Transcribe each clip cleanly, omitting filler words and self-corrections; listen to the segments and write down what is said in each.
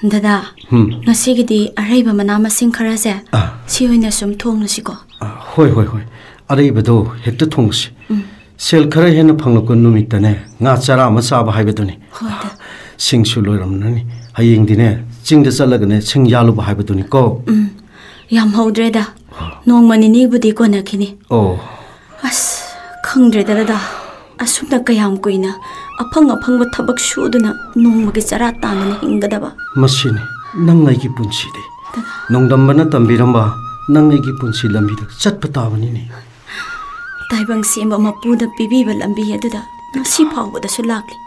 Dada, ngasigidi araiba mana masing khara se si hoina sum thong nasi ko. Hoi araiba do hekta thong si sel khara hena phanglo ko numit tane nga chara ma sa ba haiba doni sing su loiram nani hayeng dine ching da salaga ne sing yalu ba haiba doni ko yam hodre da nong mani ni budi ko na khini as khangdre da asum na kayam koina apang ba thabak shuduna nongmagi chara tanana hingadaba masini nangai gi punsi de nongdam bana tambiramba nangai gi punsi lambi da chatpa tabani ni taibang semba mapuda pibiba lambi aduda si phawda su lakli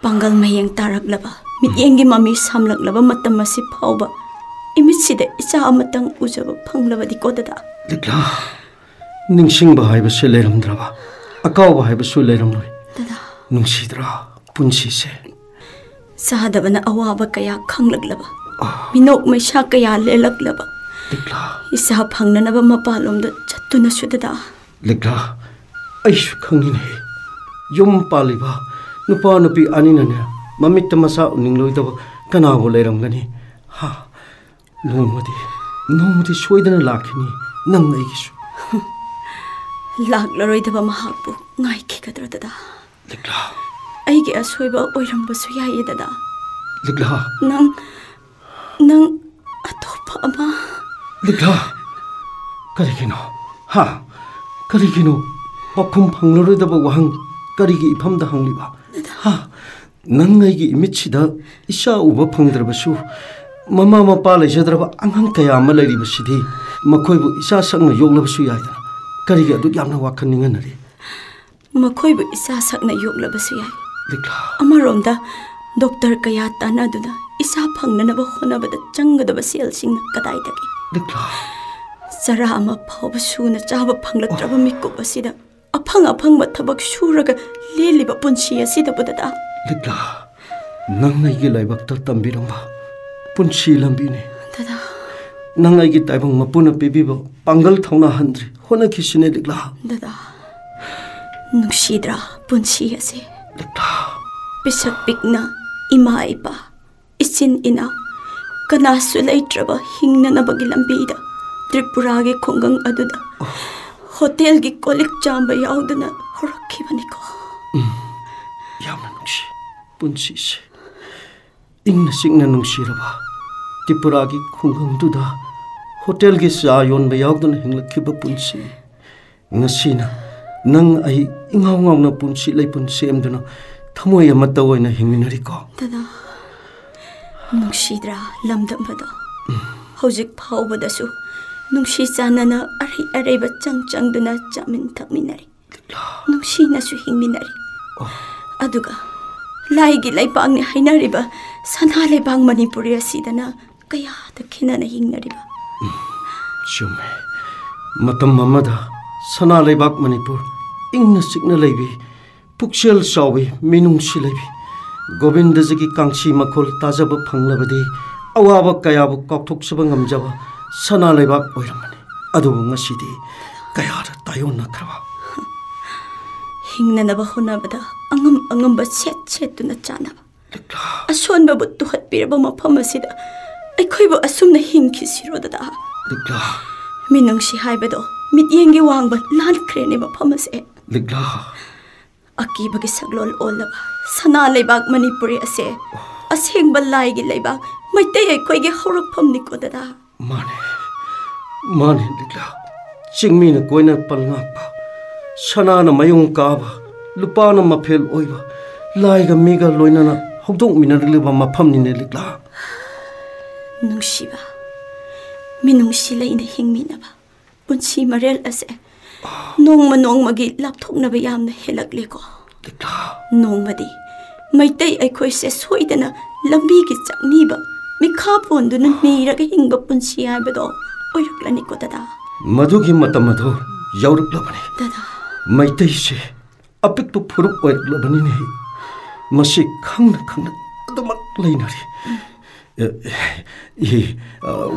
pangal mayeng taraklaba mityengi mami samlaklaba matam si phawba imit sida icha amatang ujaba phanglaba di kodada likla ningsing ba haiba se leramdraba akaw ba haiba su leramloi nungsidra punsi se sadabana awaba kaya khanglaklaba minok maisha kaya lelaklaba likla isa phangnanaba mapalomda chattuna sudada likla aishu khangine yum paliba nupa nupi aninane mamitta masa uningloidaba kana bo leramgani ha nomadi soidana lakhini nang aigisu laklaroi mahakbu ngai khikadra dada likla aigi asoiba oiramba su yaye dada likla nang atopa ama likla karigino pakhum phanglorodaba wahang karigi ifamda hangliba ha nang aigi imichida isa uba phangdrabasu mama mapa leijadraba angang kaya ama leiribasidi makoibu isa sakna yoglabasu yaidana karigi adu yamna wakhaninganari makoibu isa sakna yoglabasu yai likla amaromda doctor kaya tanaduna isa phangnanaba honabada changadaba selsingna kadaidagi likla chara ama phawba suna chaba phanglaktraba mikko basida afang thabak suraga leliba punsi asida budada likla nangai gi laibakta tambiramba punsi lambine dada nangai gi taibang mapuna pibiba pangal thongna handri hona kisine likla dada nusidra punsi ase likla pisak pikna ima ipa isin ina kana sulaitraba hingna nabagi lambida Tripura ge khongang aduda hotel gi kolik chamba yaudana horakibani ko yamna nungsi punsi se ingna singna nungsi raba Tripura gi khongang duda hotel gi sa yon ba yaudana hinglakiba punsi ngasina nang ai ingaw na punsi lai punsi amdana thamoy amata oina hingminari ko dada nungsidra lamdam bada hojik phawbadasu nungsi chanana areba changduna chamin thakminari nungsi nasu hingminari aduga laigi laipangni hainariba sana laibang manipuri asidana kaya da khinana hingnariba chume matam mamada sana laibak manipur ingna sikna laibi puksel sawi minungsi laibi gobindajigi kangsi makhol tajaba phanglabadi awaba kayabu kakthoksaba ngamjaba sana laibak oiramani adubu ngasidi kayara tayona khraba hingnanaba honabada angamba chetuna chanaba asonba buttu hatpiraba mafam asida aikhoiba asumna hingkisirodada likla minungsi haibado mityengi wangba lankrene mafam ase likla akibagi saglol olaba sana laibak manipuri ase asengba laigi laibak maitei aikhoigi horakpham nikodada mane likla chingmina koina palngapa sanana mayung kaba lupana mafel oiba laiga miga loinana hokdong minarliba mafamni ne likla nungsiba minungsi laina hingminaba punsi marel ase nongmagi lapthoknaba yamna helakleko likla nongmadi Meitei ꯑꯩꯈꯣꯏꯁꯦ ꯁꯣꯏꯗꯅ ꯂꯝꯕꯤꯒꯤ ꯆꯪꯅꯤꯕ ꯃꯤꯈꯥ ꯄꯣꯟꯗꯨꯅ ꯅꯤꯔꯒ ꯍꯤꯡꯕ ꯄꯨꯟꯁꯤ ꯍꯥꯏꯕꯗꯣ ꯑꯣꯏꯔꯛꯂꯅꯤꯀꯣ ꯗꯗꯥ ꯃꯗꯨꯒꯤ ꯃꯇꯝ ꯑꯗꯨ ꯌꯧꯔꯛꯂꯕꯅꯤ ꯗꯗꯥ ꯃꯩꯇꯩꯁꯦ ꯑꯄꯤꯛꯄ ꯐꯨꯔꯨꯞ ꯑꯣꯏꯔꯛꯂꯕꯅꯤꯅꯦ ꯃꯁꯤ ꯈꯪꯅ ꯈꯪꯅ ꯑꯗꯨꯃꯛ ꯂꯩꯅꯔꯤ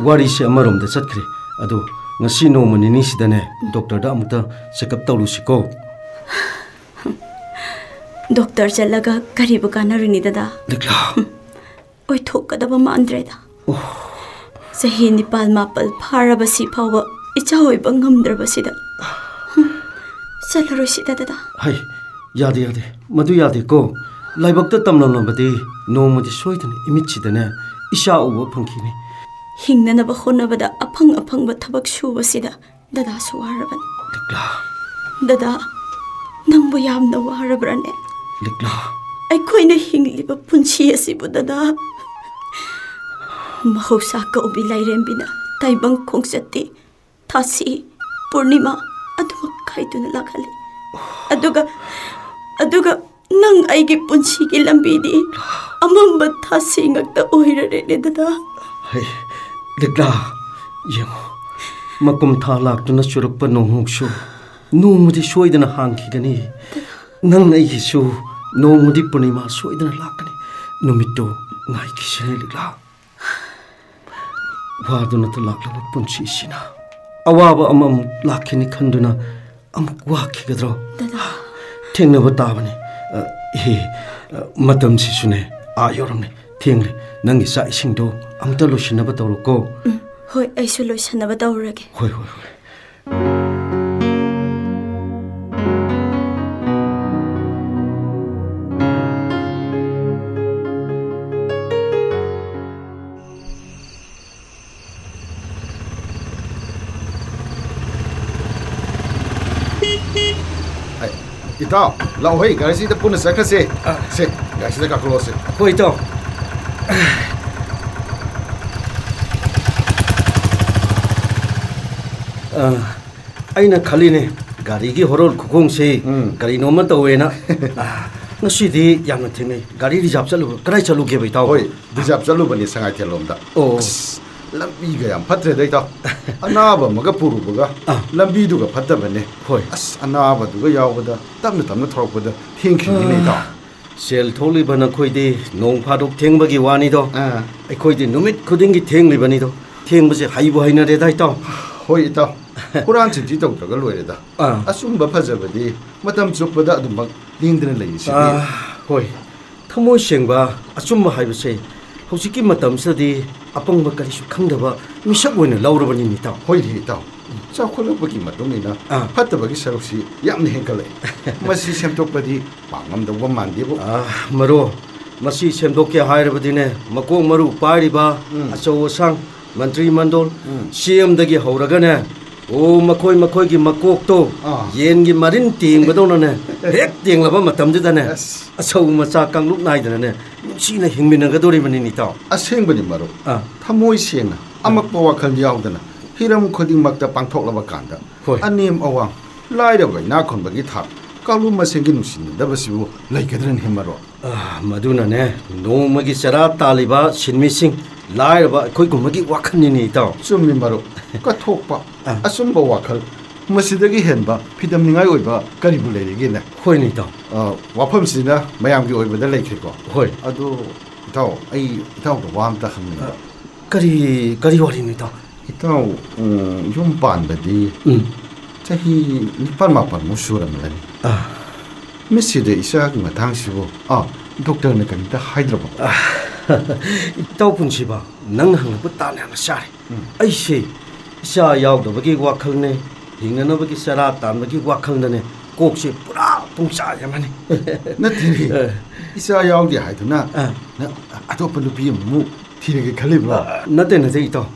ꯋꯥꯔꯤꯁꯦ ꯑꯃꯔꯣꯝꯗ ꯆꯠꯈ꯭ꯔꯦ ꯑꯗꯣ ngasi noma nini sidane doctor da amuta check up tawlusiko doctor chalaga karibu kanarini dada likla oi thokadaba mandreda sahi nipal mapal pharaba si phawa icha hoiba ngamdraba sida salaro sida dada hai yade madu yade ko laibakta tamlamnabadi nomadi soidane imit sidane isha ubo phangkhini hingnanaba honabada apang thabak subasida dada suwaraban likla dada nangbu yamna warabrane likla aikoina hingliba punchi asibu dada mahausa ka ubi lairembina taibang khongsati thasi purnima aduma khaiduna lakhali aduga nang aigi punchi ki lambi di amamba thasi ngakta oirare ne dada hai likla yengo makum tha laktuna churukpa nohuksu nomudi soidana hangkhigani nang nei hisu nomudi purnima soidana lakani numitto ngai kisene likla waduna to laklaba punchi sina awaba amam lakhini khanduna amuk wakhigadro dada thengnaba tabani matam sisune ayoramne thengle nangi sa isingdo amta losinaba tawroko hoi aisu losinaba tawrage hoi Itaw, lau hei, garisi ta puna sakra se. Se, garisi ta kaklo se. hoi to aina khaline gari gi horol khukong se gari noma tawena ngasidi yamna thene gari reserve chalu karai chalu ge bai taw Hoi, dijab chalu bani sangai thelom da. Oh. Lambi ga yam phatre dai taw. Anaba maga puru buga. Lambi du ga phatta bane. Hoi. As anaba du ga yaw bada. Tamna thorok bada. Thengkhi ni taw. sel tholi bana khoide nong phaduk thengbagi wani do Ah. ai khoide numit khuding gi thengli bani do thengbase haibu haina re dai taw Hoi itaw. Quran chinti taw ga loire da. Ah. Asum ba phajabadi. Matam chuppada adum bang lingdana lei si. hoi thamoi sengba achumma haibase hojiki matam sadi apangba karisu khangdaba misak oina laurabani ni taw Hoi ri taw. Sa kholopagi matumina phatabagi saruksi yamne henkale. Masi semtokpadi pangam da wam mandi bo. maro masi semdokya hairabadine makong maru pairiba achau sang mantri mandol cm dagi hauragane o makoi gi makok to yen gi marin ting badona ne hek ting laba matam jidane achau macha kangluk nai dana ne sina hingminaga dori bani ni taw Asengbani maro. Thamoi sengna amakpa wakhal yaudana hiram khudingmakta pangthoklaba kanda. Hoi. Anem awang lairaba ina khonbagi thak kalu masengi nusin dabasibu laikadran hemaro. maduna ne nomagi sara taliba sinmising lairaba khoi gumagi wakhani ni taw Summi maro ka thokpa asumba wakhal masidagi henba phidam ningai oiba karibu leirigi na. hoi ni taw Wafam sina mayamgi oibada laikhriko. hoi Adu itaw ai itaw ga wam ta khamna. kari wari ni taw Itaw yum panbadi chahi nipal mapal musuram lani. Meside isa gi matang sibo doctor na kanita hyderabad. itaw punsiba nang hangbu ta na sare ai se isa yaw da bagi wakhal ne hingana bagi sara ta bagi wakhal ne kok se pura pungsa yamani Natiri isa yaw di haiduna na atop lupi mu thirege khalibra. nate itaw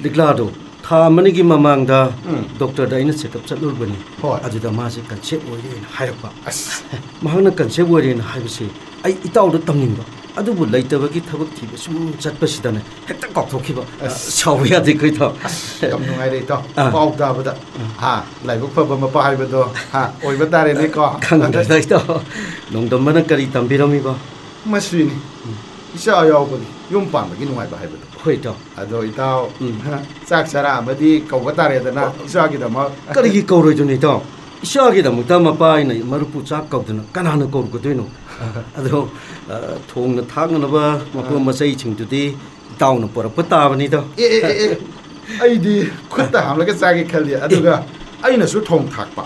liklado tha mani gi mamang da doctor da ina check up chatlur bani Hoi. ajuda ma se kan che oire na hairpa As mahana kan che oire na haibse ai itaw da tamning ba ꯑꯗꯨꯕꯨ ꯂꯩꯇꯕꯒꯤ ꯊꯕꯛ ꯊꯤꯕ ꯁꯨꯝ ꯆꯠꯄꯁꯤꯗꯅꯦ ꯍꯦꯛꯇ ꯀꯥꯎꯊꯣꯛꯈꯤꯕ ꯁꯥꯎꯕ ꯌꯥꯗꯦ ꯀꯣ ꯏꯇꯥꯎ ꯌꯥꯝ ꯅꯨꯡꯉꯥꯏꯔꯦ ꯏꯇꯥꯎ ꯄꯥꯎ ꯇꯥꯕꯗ ꯂꯥꯏꯕꯛ ꯐꯕ ꯃꯄꯥ ꯍꯥꯏꯕꯗꯣ ꯑꯣꯏꯕ ꯇꯥꯔꯦꯅꯦꯀꯣ ꯈꯪꯗ꯭ꯔꯦꯗ ꯏꯇꯥꯎ ꯅꯣꯡꯗꯝꯕꯅ ꯀꯔꯤ ꯇꯝꯕꯤꯔꯝꯃꯤꯕ ꯃꯁꯤꯅꯤ ꯏꯆꯥ ꯌꯥꯎꯕꯒꯤ ꯌꯨꯝ ꯄꯥꯟꯕꯒꯤ ꯅꯨꯡꯉꯥꯏꯕ ꯍꯥꯏꯕꯗꯣ ꯍꯣꯏ ꯏꯇꯥꯎ ꯑꯗꯣ ꯏꯇꯥꯎ ꯆꯥꯛ ꯆꯔꯥ ꯑꯃꯗꯤ ꯀꯧꯕ ꯇꯥꯔꯦꯗꯅ ꯏꯆꯥꯒꯤꯗꯃꯛ ꯀꯔꯤꯒꯤ ꯀꯧꯔꯣꯏꯗꯣꯏꯅꯣ ꯏꯇꯥꯎ ꯏꯆꯥꯒꯤꯗꯃꯛꯇ ꯃꯄꯥ ꯑꯩꯅ ꯃꯔꯨꯞꯄꯨ ꯆꯥꯛ ꯀꯧꯗꯅ ꯀꯅꯥꯅ ꯀꯧꯔꯨꯒꯗꯣꯏꯅꯣ ꯑꯗꯣ ꯊꯣꯡꯅ ꯊꯥꯛꯅꯅꯕ ꯃꯄꯣꯠ ꯃꯆꯩꯁꯤꯡꯗꯨꯗꯤ ꯏꯇꯥꯎꯅ ꯄꯨꯔꯛꯄ ꯇꯥꯕꯅꯤꯗ ꯑꯩꯗꯤ ꯈꯨꯠꯇ ꯍꯥꯝꯂꯒ ꯆꯥꯒꯦ ꯈꯜꯂꯤ ꯑꯗꯨꯒ ꯑꯩꯅꯁꯨ ꯊꯣꯡ ꯊꯥꯛꯄ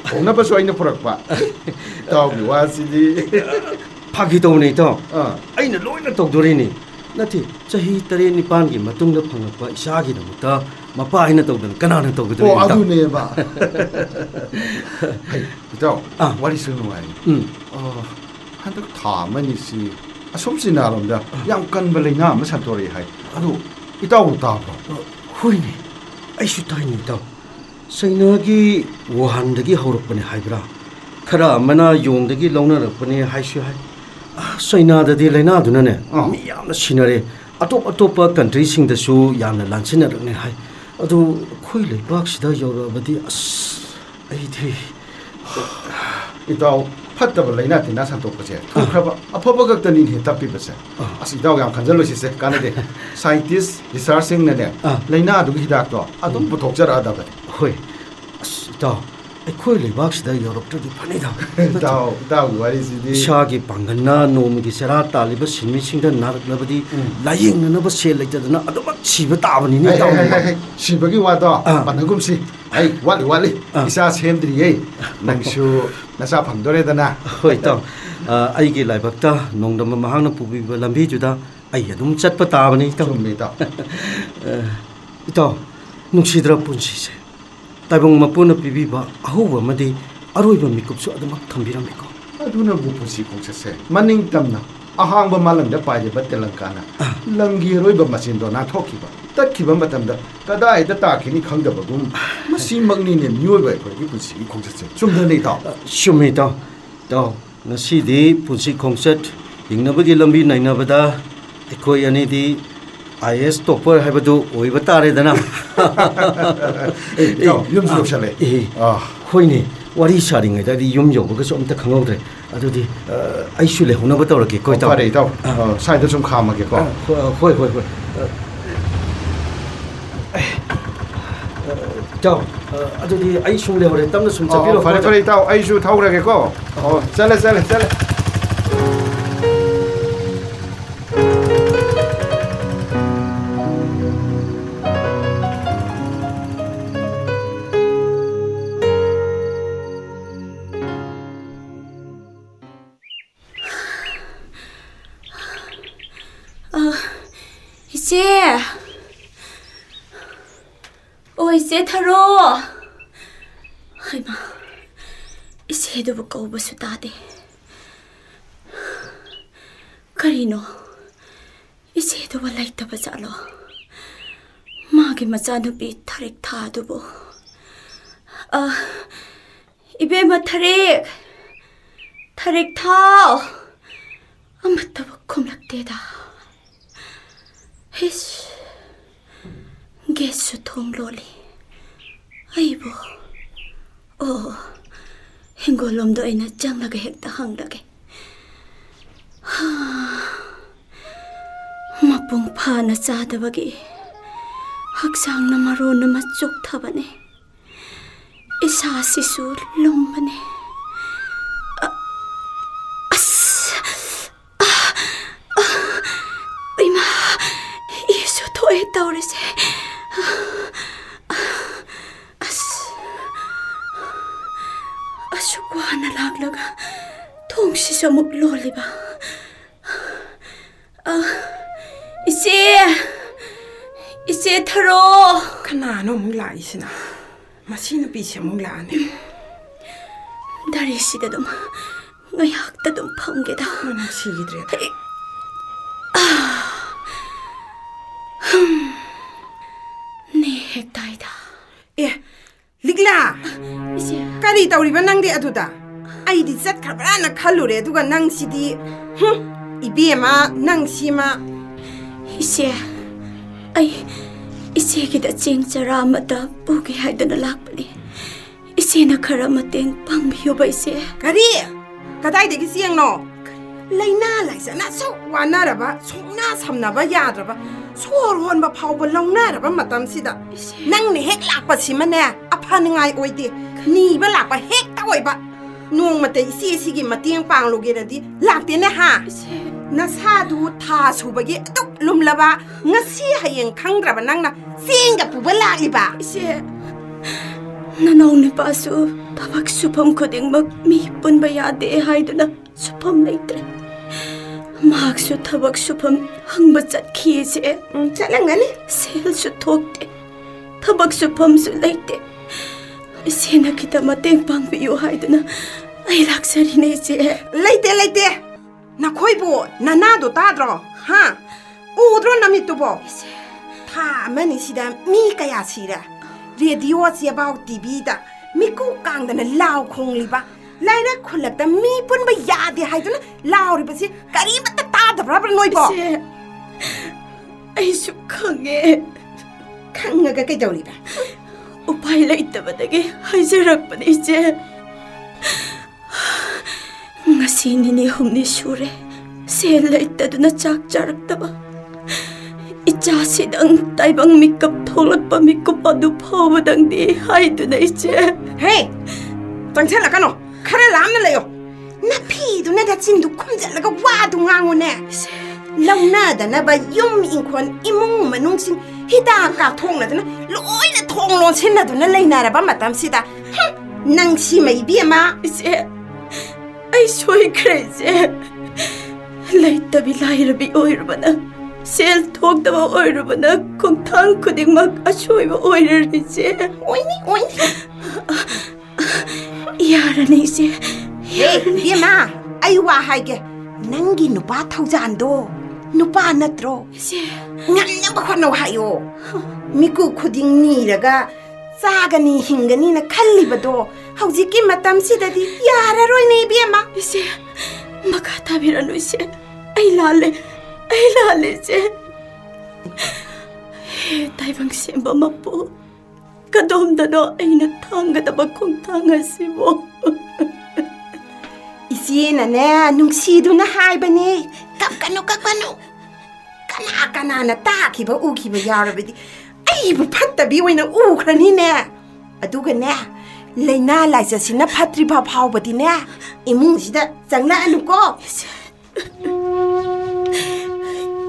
ꯊꯣꯡꯅꯕꯁꯨ ꯑꯩꯅ ꯄꯨꯔꯛꯄ ꯏꯇꯥꯎꯒꯤ ꯋꯥꯁꯤꯗꯤ ꯐꯥꯒꯤ ꯇꯧꯕꯅꯦ ꯏꯇꯥꯎ ꯑꯩꯅ ꯂꯣꯏꯅ ꯇꯧꯗꯣꯔꯤꯅꯤ ꯅꯠꯇꯦ ꯆꯍꯤ 7-9ꯒꯤ ꯃꯇꯨꯡꯗ ꯐꯪꯂꯛꯄ ꯏꯆꯥꯒꯤꯗꯃꯛꯇ ꯃꯄꯥ ꯑꯩꯅ ꯇꯧꯗꯅ ꯀꯅꯥꯅ ꯇꯧꯒꯗꯣꯏꯅꯣ ꯏꯇꯥꯎ ꯑꯗꯨꯅꯦꯕ ꯏꯇꯥꯎ ꯋꯥꯔꯤꯁꯨ ꯅꯨꯡꯉꯥꯏ ꯍꯟꯗꯛ ꯊꯥ ꯑꯃꯅꯤꯁꯤ ꯑꯁꯣꯝ ꯆꯤꯅꯥꯔꯣꯝꯗ ꯌꯥꯝ ꯀꯟꯕ ꯂꯩꯅꯥ ꯑꯃ ꯁꯟꯗꯣꯔꯛꯏ ꯍꯥꯏ ꯑꯗꯨ ꯏꯇꯥꯎꯕꯨ ꯇꯥꯕ꯭ꯔꯣ ꯍꯣꯏꯅꯦ ꯑꯩꯁꯨ ꯇꯥꯏꯅꯦ ꯏꯇꯥꯎ ꯆꯩꯅꯥꯒꯤ ꯋꯨꯍꯥꯟꯗꯒꯤ ꯍꯧꯔꯛꯄꯅꯦ ꯍꯥꯏꯕ꯭ꯔꯥ ꯈꯔ ꯑꯃꯅ ꯌꯣꯡꯗꯒꯤ ꯂꯧꯅꯔꯛꯄꯅꯦ ꯍꯥꯏꯁꯨ ꯍꯥꯏ ꯆꯩꯅꯥꯗꯗꯤ ꯂꯩꯅꯥꯗꯨꯅꯅꯦ ꯃꯤ ꯌꯥꯝꯅ ꯁꯤꯅꯔꯦ ꯑꯇꯣꯞꯄ ꯀꯟꯇ꯭ꯔꯤꯁꯤꯡꯗꯁꯨ ꯌꯥꯝꯅ ꯂꯥꯟꯁꯤꯟꯅꯔꯛꯅꯦ ꯍꯥꯏ ꯑꯗꯨ ꯑꯩꯈꯣꯏ ꯂꯩꯕꯥꯛꯁꯤꯗ ꯌꯧꯔꯛꯑꯕꯗꯤ ꯑꯩꯗꯤ ꯏꯇꯥꯎ ꯐꯠꯇꯕ ꯂꯩꯅꯥ ꯇꯤꯟꯅꯥ ꯁꯟꯗꯣꯛꯄꯁꯦ ꯊꯣꯛꯈ꯭ꯔꯕ ꯑꯐꯕ ꯈꯛꯇꯅꯤꯅꯦ ꯇꯞꯄꯤꯕꯁꯦ ꯏꯇꯥꯎ ꯌꯥꯝ ꯈꯟꯖꯜꯂꯣꯏꯁꯤꯁꯦ ꯀꯥꯟꯅꯗꯦ ꯁꯥꯏꯟꯇꯤꯁ ꯔꯤꯁꯥꯔꯆꯁꯤꯡꯅꯅꯦ ꯂꯩꯅꯥꯗꯨꯒꯤ ꯍꯤꯗꯥꯛꯇꯣ ꯑꯗꯨꯝ ꯄꯨꯊꯣꯛꯆꯔꯛꯑꯗꯕꯅꯤ ꯍꯣꯏ ꯏꯇꯥꯎ ꯑꯩꯈꯣꯏ ꯂꯩꯕꯥꯛꯁꯤꯗ ꯌꯧꯔꯛꯇ꯭ꯔꯗꯤ ꯐꯅꯤꯗ ꯏꯇꯥꯎꯒꯤ ꯋꯥꯔꯤꯁꯤꯗꯤ ꯏꯁꯥꯒꯤ ꯄꯥꯡꯒꯜꯅ ꯅꯣꯡꯃꯒꯤ ꯆꯔꯥ ꯇꯥꯜꯂꯤꯕ ꯁꯤꯟꯃꯤꯁꯤꯡꯗ ꯅꯥꯔꯛꯂꯕꯗꯤ ꯂꯥꯌꯦꯡꯅꯅꯕ ꯁꯦꯜ ꯂꯩꯇꯗꯅ ꯑꯗꯨꯃꯛ ꯁꯤꯕ ꯇꯥꯕꯅꯤꯅꯦ ꯏꯇꯥꯎ ꯁꯤꯕꯒꯤ ꯋꯥꯗꯣ ꯄꯟꯅꯒꯨꯝꯁꯤ ꯑꯩ ꯋꯥꯠꯂꯤ ꯏꯆꯥ ꯁꯦꯝꯗ꯭ꯔꯤꯌꯦ ꯅꯪꯁꯨ ꯅꯆꯥ ꯐꯪꯗꯣꯔꯦꯗꯅ ꯍꯣꯏ ꯏꯇꯥꯎ ꯑꯩꯒꯤ ꯂꯥꯏꯕꯛꯇ ꯅꯣꯡꯗꯝꯕ ꯃꯍꯥꯛꯅ ꯄꯨꯕꯤꯕ ꯂꯝꯕꯤꯗꯨꯗ ꯑꯩ ꯑꯗꯨꯝ ꯆꯠꯄ ꯇꯥꯕꯅꯤ ꯏꯇꯥꯎ ꯆꯨꯝꯃꯤ ꯏꯇꯥꯎ ꯏꯇꯥꯎ ꯅꯨꯡꯁꯤꯗ꯭ꯔ ꯄꯨꯟꯁꯤꯁꯦ ꯇꯥꯏꯕꯪ ꯃꯄꯨꯅ ꯄꯤꯕꯤꯕ ꯑꯍꯧꯕ ꯑꯃꯗꯤ ꯑꯔꯣꯏꯕ ꯃꯤꯀꯨꯞꯁꯨ ꯑꯗꯨꯃꯛ ꯊꯝꯕꯤꯔꯝꯃꯤꯀꯣ ꯑꯗꯨꯅꯕꯨ ꯄꯨꯟꯁꯤ ꯈꯣꯡꯆꯠꯁꯦ ꯃꯅꯤꯡ ꯇꯝꯅ ꯑꯍꯥꯡꯕ ꯃꯥꯂꯪꯗ ꯄꯥꯏꯔꯤꯕ ꯇꯦꯂꯪꯀꯥꯅ ꯂꯝꯒꯤ ꯑꯔꯣꯏꯕ ꯃꯆꯦꯟꯗꯣ ꯅꯥꯟꯊꯣꯛꯈꯤꯕ ꯇꯠꯈꯤꯕ ꯃꯇꯝꯗ ꯀꯗꯥꯏꯗ ꯇꯥꯈꯤꯅꯤ ꯈꯪꯗꯕꯒꯨꯝ ꯃꯁꯤꯃꯛꯅꯤꯅꯦ ꯃꯤꯑꯣꯏꯕ ꯑꯩꯈꯣꯏꯒꯤ ꯄꯨꯟꯁꯤꯒꯤ ꯈꯣꯡꯆꯠꯁꯦ ꯆꯨꯝꯗꯅ ꯏꯇꯥꯎ ꯆꯨꯝꯃꯤ ꯏꯇꯥꯎ ꯉꯁꯤꯗꯤ ꯄꯨꯟꯁꯤ ꯈꯣꯡꯆꯠ ꯍꯤꯡꯅꯕꯒꯤ ꯂꯝꯕꯤ ꯅꯩꯅꯕꯗ ꯑꯩꯈꯣꯏ ꯑꯅꯤꯗꯤ IAS ꯇꯣꯞꯄꯔ ꯍꯥꯏꯕꯗꯨ ꯑꯣꯏꯕ ꯇꯥꯔꯦꯗꯅ ꯌꯨꯝꯁꯨ ꯌꯧꯁꯜꯂꯦ ꯍꯣꯏꯅꯦ ꯋꯥꯔꯤ ꯁꯥꯔꯤꯉꯩꯗ ꯑꯩꯗꯤ ꯌꯨꯝ ꯌꯧꯕꯒꯁꯨ ꯑꯝꯇ ꯈꯪꯍꯧꯗ꯭ರೆ ꯑꯗꯨꯗꯤ ꯑꯩꯁꯨ ꯂꯩꯍꯧꯅꯕ ꯇꯧꯔꯒꯦꯀꯣ ꯏꯇꯥꯎ ꯐꯔꯦ ꯏꯇꯥꯎ ꯁ꯭ꯋꯥꯏꯗ ꯁꯨꯝ ꯈꯥꯝꯃꯒꯦꯀꯣ ꯍꯣꯏ ꯏꯇꯥꯎ ꯑꯗꯨꯗꯤ ꯑꯩ ꯁꯨꯝ ꯂꯩꯍꯧꯔꯦ ꯇꯞꯅ ꯁꯨꯝ ꯆꯠꯄꯤꯔꯣ ꯐꯔꯦ ꯏꯇꯥꯎ ꯑꯩꯁꯨ ꯊꯧꯔꯒꯦꯀꯣ ꯆꯠꯂꯦ 이제 타로 하이마 이제도 ꯀꯧꯕ ꯁꯨ ꯇꯥꯗꯦ ꯀꯔꯤꯅꯣ 이제도 ꯂꯩꯇꯕ ꯖꯥꯠꯂꯣ ꯃꯥꯒꯤ ꯃꯆꯥꯅꯨꯄꯤ ꯊꯥꯔꯤꯛ ꯊꯥꯗꯨꯕꯨ 이베마 타릭 타오 아무것도 콤락대다 히스 게수 통로리 아이고 헹골놈도 아이나 짱나게 했다 항락에 마뽕 파나 짜다바기 학상나 마로나 맛쪽 타바네 이사시수 롬바네 이마 이수 토했다 오래세 아수고 하나 락라가 동시서 목로리바 이제 타로 ꯀꯅꯥꯅꯣ ꯑꯃꯨꯛ ꯂꯥꯛꯏꯁꯤꯅ ꯃꯁꯤ ꯅꯨꯄꯤꯁꯦ ꯑꯃꯨꯛ ꯂꯥꯛꯑꯅꯤ 다리시다 좀 ngayakta 좀 펑게다 ꯃꯅꯝ ꯁꯤꯒꯤꯗ꯭ꯔꯦꯗ 네 헥타이다 ꯑꯦ ꯂꯤꯛꯂꯥ 이제 ꯀꯔꯤ ꯇꯧꯔꯤꯕ ꯅꯪꯗꯤ ꯑꯗꯨꯗ ꯑꯩꯗꯤ ꯆꯠꯈ꯭ꯔꯕ꯭ꯔꯥꯅ ꯈꯜꯂꯨꯔꯦ ꯑꯗꯨꯒ ꯅꯪꯁꯤꯗꯤ Ibema nang sima. Ise, ise kita cing cara mata buki haidana lakpani. Ise na khara mateng pangbiyo ba ise? Kari, kadai degi siang no. Laina laisa na so wana raba, so na samna ba yad raba. Suor hon ba pau ba long na raba matam sida. Nang ni hek lakpa sima ne, apa ningai oide. Ni ba lakpa hek ta oi ba. Nuong mata isi gi matiang pang loge na di lakte ne ha. Nasadu tha subagi tuk lumlaba ngasi hayeng khangraba nangna singa pubala liba. Nanong ni pasu tabak supam koding mag mi punba yade haiduna supam leitre. Mak su tabak supam hangba chatki se. Chalangani sel su thokte. Tabak supam su leite. Isena kita mateng pangbiyo haiduna ai laksari ne se. Leite. Nakoibo nanado tadro ha. Udro namitubo. Tha mani sida mi kaya sira. Radio si about TV da miku kang da na lao khong liba laina khulak da mi pun ba ya de hai duna lao ri ba si kari ba ta da bra noi bo ai su khange ga kai dawri ba upai lai ta ba da ge hajarak ba ni je ngasi ni humni sure se lai ta duna chak charak ta ba Icha sidang taibang mikap tholak pa mikap adu phawdang di hai du nei che. Hey, tangchela kano, khare lam na layo. Na phi du na da chin du khumjal ga wa du ngangu ne. Launa da na ba yum inkon imung manung sing hida ka thong na da na loi na thong lon sin na du na leina ra ba matam sida. Nang si mai bi ma se. Ai soi crazy. Laita bi lai ra bi oi ra bana. Sel talk daba oirubana kongthang kuding mag asoiba oirariche. Oini. Yara nei se. Hey, Bima, ai wa haige. Nangi nupa thaujando. Nupa natro. Se. Nganna ba khono hayo. Miku khuding ni raga sagani hingani na khallibado. Haujiki matam sidadi yara roi nei Bima. Se. Makata biranu se. Ai lale. Ai lale se. Taibang simba mapo. Kadom dano ay natanga daba kong tanga si mo. Isi na ne, nung sido na hai ba ni? Kakano. Kana na taki ba uki ba yara ba di? Ay, ba patabi way na ukra ni ne. Aduga ne, laina laisa sina patri pa pao ba di ne. Imung sida, zangla ano ko?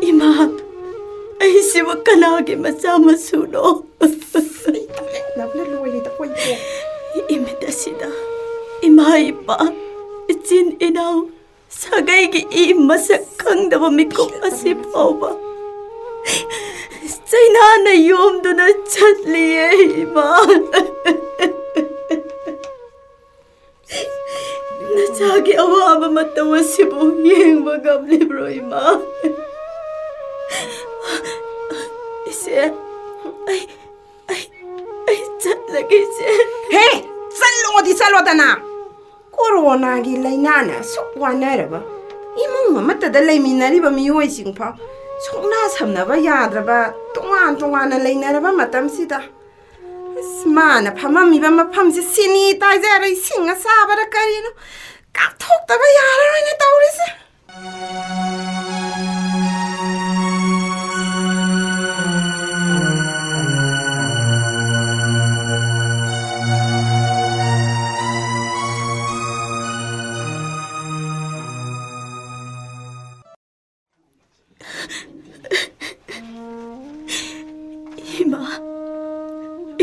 Ima, ay siwa kanagi masama suno. Nablaluwi nito ko ito. Imita sida, imay pa, itin inaw, sagay gi imasakang dawa miko pasipaw ba. Say na yom do na chatli ima. Nasagi awa ba matawa si Buyeng magam libro ima. Ise, ay, chat lagi siya. Hey, salo na. Corona gi lainana sokwa na raba. Imong mamata da laiminari ba miyoy singpa. Sokna samna ba yadra ba. Tungan na lainara ba matam sida. Smana phamami ba mapham si sini tai zara singa sabara karino. Kathok ta ba yara na tawrisi.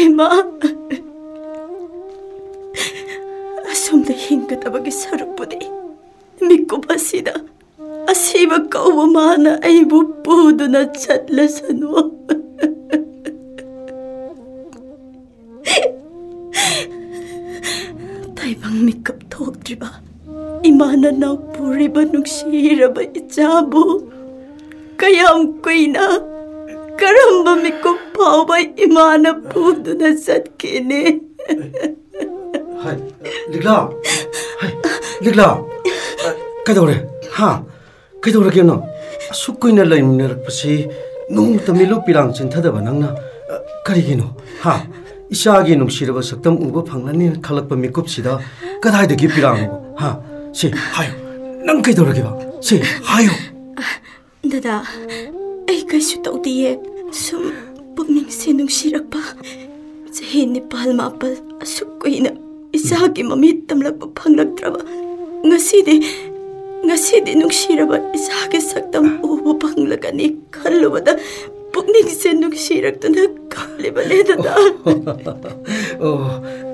Ima, asumda hingatabagi sarupudi, mikubasida, asiba kaumana ay bupudo na chatlasanwa. Taibang mikap talk diba, imana na puri ba nung sira ba itsabo, kayam ko'y na. Karamba miko pao ba imana pudo na satkini. Ligla. Ligla. Kadore. Ha. ꯀꯩꯗꯧꯔꯒꯦꯅꯣ ꯑꯁꯨꯛ ꯀꯨꯏꯅ ꯂꯩꯃꯤꯟꯅꯔꯛꯄꯁꯤ ꯅꯣꯡꯃꯇ ꯃꯤꯂꯨ ꯄꯤꯔꯥꯡ ꯆꯤꯟꯊꯗꯕ ꯅꯪꯅ ꯀꯔꯤꯒꯤꯅꯣ ꯍꯥ ꯏꯆꯥꯒꯤ ꯅꯨꯡꯁꯤꯔꯕ ꯁꯛꯇꯝ ꯎꯕ ꯐꯪꯂꯅꯤꯅ ꯈꯜꯂꯛꯄ ꯃꯤꯀꯨꯞꯁꯤꯗ ꯀꯗꯥꯏꯗꯒꯤ ꯄꯤꯔꯥꯡꯅꯣ ꯍꯥ ꯁꯤ ꯍꯥꯏꯌꯣ ꯅꯪ ꯀꯩꯗꯧꯔꯒꯦꯕ ꯁꯤ ꯍꯥꯏꯌꯣ ꯗꯗꯥ ꯑꯩ ꯀꯩꯁꯨ ꯇꯧꯗꯤꯌꯦ ꯁꯨꯝ ꯄꯨꯛꯅꯤꯡꯁꯦ ꯅꯨꯡꯁꯤꯔꯛꯄ ꯆꯍꯤ 9-10 ꯑꯁꯨꯛ ꯀꯨꯏꯅ ꯏꯆꯥꯒꯤ ꯃꯃꯤ ꯇꯝꯂꯛꯄ ꯐꯪꯂꯛꯇ꯭ꯔꯕ ꯉꯁꯤꯗꯤ ꯅꯨꯡꯁꯤꯔꯕ ꯏꯆꯥꯒꯤ ꯁꯛꯇꯝ ꯎꯕ ꯐꯪꯂꯒꯅꯤ ꯈꯜꯂꯨꯕꯗ ꯄꯨꯛꯅꯤꯡꯁꯦ ꯅꯨꯡꯁꯤꯔꯛꯇꯨꯅ ꯀꯞꯂꯤꯕꯅꯦ ꯗꯗꯥ ꯑꯣ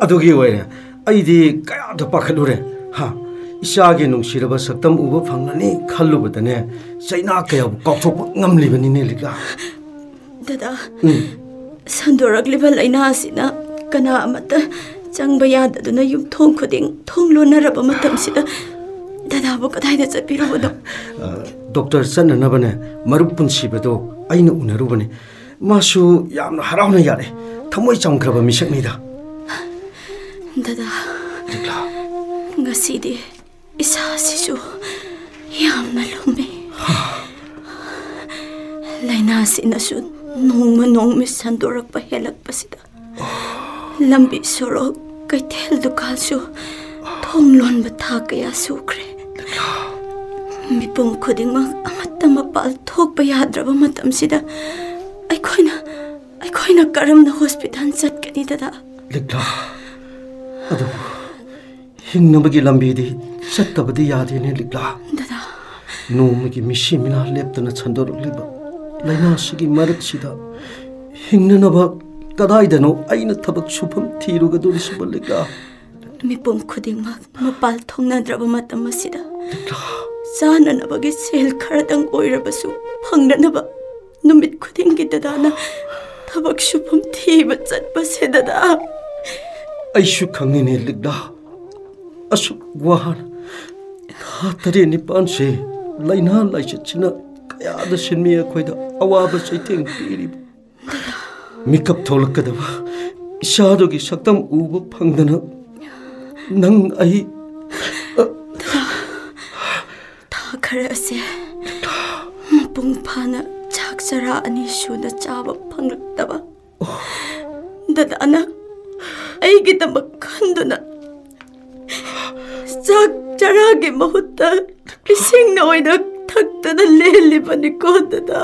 ꯑꯗꯨꯒꯤ ꯑꯣꯏꯔꯦ ꯑꯩꯗꯤ ꯀꯌꯥꯗ ꯄꯥꯈꯠꯂꯨꯔꯦ ꯍꯥ 이샤게 농시러버 석담 우버 방란이 칼로보다네 자이나 그야부 꺾고 남리버니네 리가 다다 산도락리발 라이나시나 그나 아마다 장바야다도나 윰통 코딩 통로나라바 마탐시다 다다부 그다이다 쩨피로보도 독터 산나나바네 마루푼 시베도 아이나 우나루바네 마슈 야므 하라우나 야레 타모이 장크라바 미색니다 다다 리가 ngasi디 이사시주 yamna lumbi lainasinasu nongma sandorakpa helakpasida lambi sorok kaithel dukalsu thonglonba thakaya sukre mipum khudingma amatama pal thokpa yadraba matamsida aikoina karamna hospital chatkani dada likla adu hingnabagi lambidi ꯆꯠꯇꯕꯗꯤ ꯌꯥꯗꯦꯅꯦ ꯂꯤꯛꯂꯥ ꯗꯗꯥ ꯅꯣꯡꯃꯒꯤ ꯃꯤꯁꯤꯃꯤꯅ ꯂꯦꯞꯇꯅ ꯁꯟꯗꯣꯔꯛꯂꯤꯕ ꯂꯩꯅꯥꯁꯤꯒꯤ ꯃꯔꯛꯁꯤꯗ ꯍꯤꯡꯅꯅꯕ ꯀꯗꯥꯏꯗꯅꯣ ꯑꯩꯅ ꯊꯕꯛ ꯁꯨꯐꯝ ꯊꯤꯔꯨꯒꯗꯧꯔꯤꯁꯤꯕ ꯂꯤꯛꯂꯥ ꯃꯤꯄꯨꯝ ꯈꯨꯗꯤꯡꯃꯛ ꯃꯄꯥꯜ ꯊꯣꯡꯅꯗ꯭ꯔꯕ ꯃꯇꯝ ꯑꯁꯤꯗ ꯆꯥꯅꯅꯕꯒꯤ ꯁꯦꯜ ꯈꯔꯗꯪ ꯑꯣꯏꯔꯕꯁꯨ ꯐꯪꯅꯅꯕ ꯅꯨꯃꯤꯠ ꯈꯨꯗꯤꯡꯒꯤ ꯗꯗꯥꯅ ꯊꯕꯛ ꯁꯨꯐꯝ ꯊꯤꯕ ꯆꯠꯄꯁꯦ ꯗꯗꯥ ꯑꯩꯁꯨ ꯈꯪꯉꯤꯅꯦ ꯂꯤꯛꯂꯥ ꯑꯁꯨꯛ ꯋꯥꯅ ꯊꯥ 9-9ꯁꯦ ꯂꯩꯅꯥ ꯂꯥꯏꯆꯠꯁꯤꯅ ꯀꯌꯥꯗ ꯁꯤꯟꯃꯤ ꯑꯩꯈꯣꯏꯗ ꯑꯋꯥꯕ ꯆꯩꯊꯦꯡ ꯄꯤꯔꯤꯕ ꯃꯤꯀꯞ ꯊꯣꯛꯂꯛꯀꯗꯕ ꯏꯆꯥꯗꯨꯒꯤ ꯁꯛꯇꯝ ꯎꯕ ꯐꯪꯗꯅ ꯅꯪ ꯑꯩ ꯊꯥ ꯈꯔ ꯑꯁꯦ ꯃꯄꯨꯡ ꯐꯥꯅ ꯆꯥꯛ ꯆꯔꯥ 2 ꯁꯨꯅ ꯆꯥꯕ ꯐꯪꯂꯛꯇꯕ ꯗꯗꯥꯅ ꯑꯩꯒꯤꯗꯃꯛ ꯈꯟꯗꯨꯅ ꯆꯥꯛ ꯆꯔꯥꯒꯤ ꯃꯍꯨꯠꯇ ꯏꯁꯤꯡꯅ ꯑꯣꯏꯅ ꯊꯛꯇꯅ ꯂꯦꯜꯂꯤꯕꯅꯤꯀꯣ ꯗꯗꯥ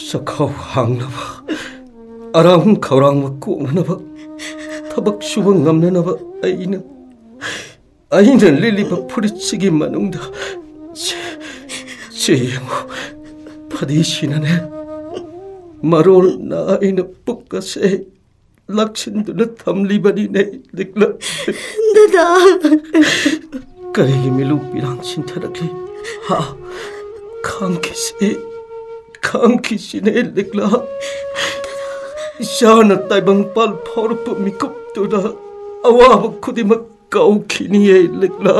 ꯆꯈꯥꯎ ꯍꯥꯡꯅꯕ ꯑꯔꯥꯝ ꯈꯧꯔꯥꯡꯕ ꯀꯣꯛꯅꯅꯕ ꯊꯕꯛ ꯁꯨꯕ ꯉꯝꯅꯅꯕ ꯑꯩꯅ ꯂꯤꯠꯂꯤꯕ ꯐꯨꯔꯤꯠꯁꯤꯒꯤ ꯃꯅꯨꯡꯗ ꯌꯦꯡꯉꯨ ꯐꯗꯤꯁꯤꯅꯅꯦ ꯃꯔꯣꯜꯅ ꯑꯩꯅ ꯄꯨꯛ ꯑꯁꯦ ꯂꯥꯛꯁꯤꯟꯗꯨꯅ ꯊꯝꯂꯤꯕꯅꯤꯅꯦ ꯂꯤꯛꯂꯥ ꯗꯗꯥ ꯀꯔꯤꯒꯤ ꯃꯤꯂꯨ ꯄꯤꯔꯥꯡ ꯁꯤꯟꯊꯔꯛꯂꯤ ꯍꯥ ꯈꯥꯡꯈꯤꯁꯤꯅꯦ ꯂꯤꯛꯂꯥ ꯏꯆꯥꯅ ꯇꯥꯏꯕꯪꯄꯥꯜ ꯐꯥꯎꯔꯛꯄ ꯃꯤꯀꯨꯞꯇꯨꯗ ꯑꯋꯥꯕ ꯈꯨꯗꯤꯡꯃꯛ ꯀꯥꯎꯈꯤꯅꯤꯌꯦ ꯂꯤꯛꯂꯥ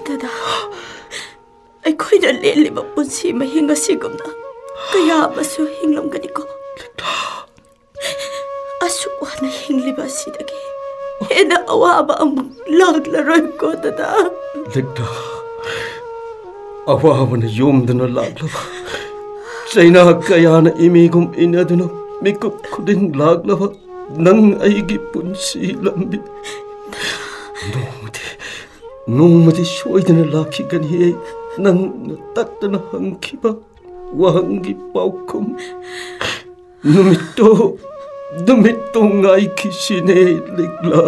ꯗꯗꯥ ꯑꯩꯈꯣꯏꯅ ꯂꯦꯜꯂꯤꯕ ꯄꯨꯟꯁꯤ ꯃꯍꯤꯡ ꯑꯁꯤꯒꯨꯝꯅ ꯀꯌꯥ ꯑꯃꯁꯨ ꯍꯤꯡꯂꯝꯒꯅꯤꯀꯣ ꯑꯁꯨꯛ ꯋꯥꯅ ꯍꯤꯡꯂꯤꯕ ꯑꯁꯤꯗꯒꯤ ꯍꯦꯟꯅ ꯑꯋꯥꯕ ꯑꯃꯨꯛ ꯂꯥꯛꯂꯔꯣꯏꯀꯣ ꯗꯗꯥ ꯂꯤꯛꯂꯥ ꯑꯋꯥꯕꯅ ꯌꯣꯝꯗꯨꯅ ꯂꯥꯛꯂꯕ ꯆꯩꯅꯥ ꯀꯌꯥꯅ ꯏꯃꯤꯒꯨꯝ ꯏꯟꯅꯗꯨꯅ ꯃꯤꯀꯨꯞ ꯈꯨꯗꯤꯡ ꯂꯥꯛꯂꯕ ꯅꯪ ꯑꯩꯒꯤ ꯄꯨꯟꯁꯤ ꯂꯝꯕꯤ ꯅꯣꯡꯃꯗꯤ ꯁꯣꯏꯗꯅ ꯂꯥꯛꯈꯤꯒꯅꯤ ꯅꯪꯅ ꯇꯠꯇꯅ ꯍꯪꯈꯤꯕ ꯋꯥꯍꯪꯒꯤ ꯄꯥꯎꯈꯨꯝ ꯅꯨꯃꯤꯠꯇꯣ ꯉꯥꯏꯈꯤꯁꯤꯅꯦ ꯂꯤꯛꯂꯥ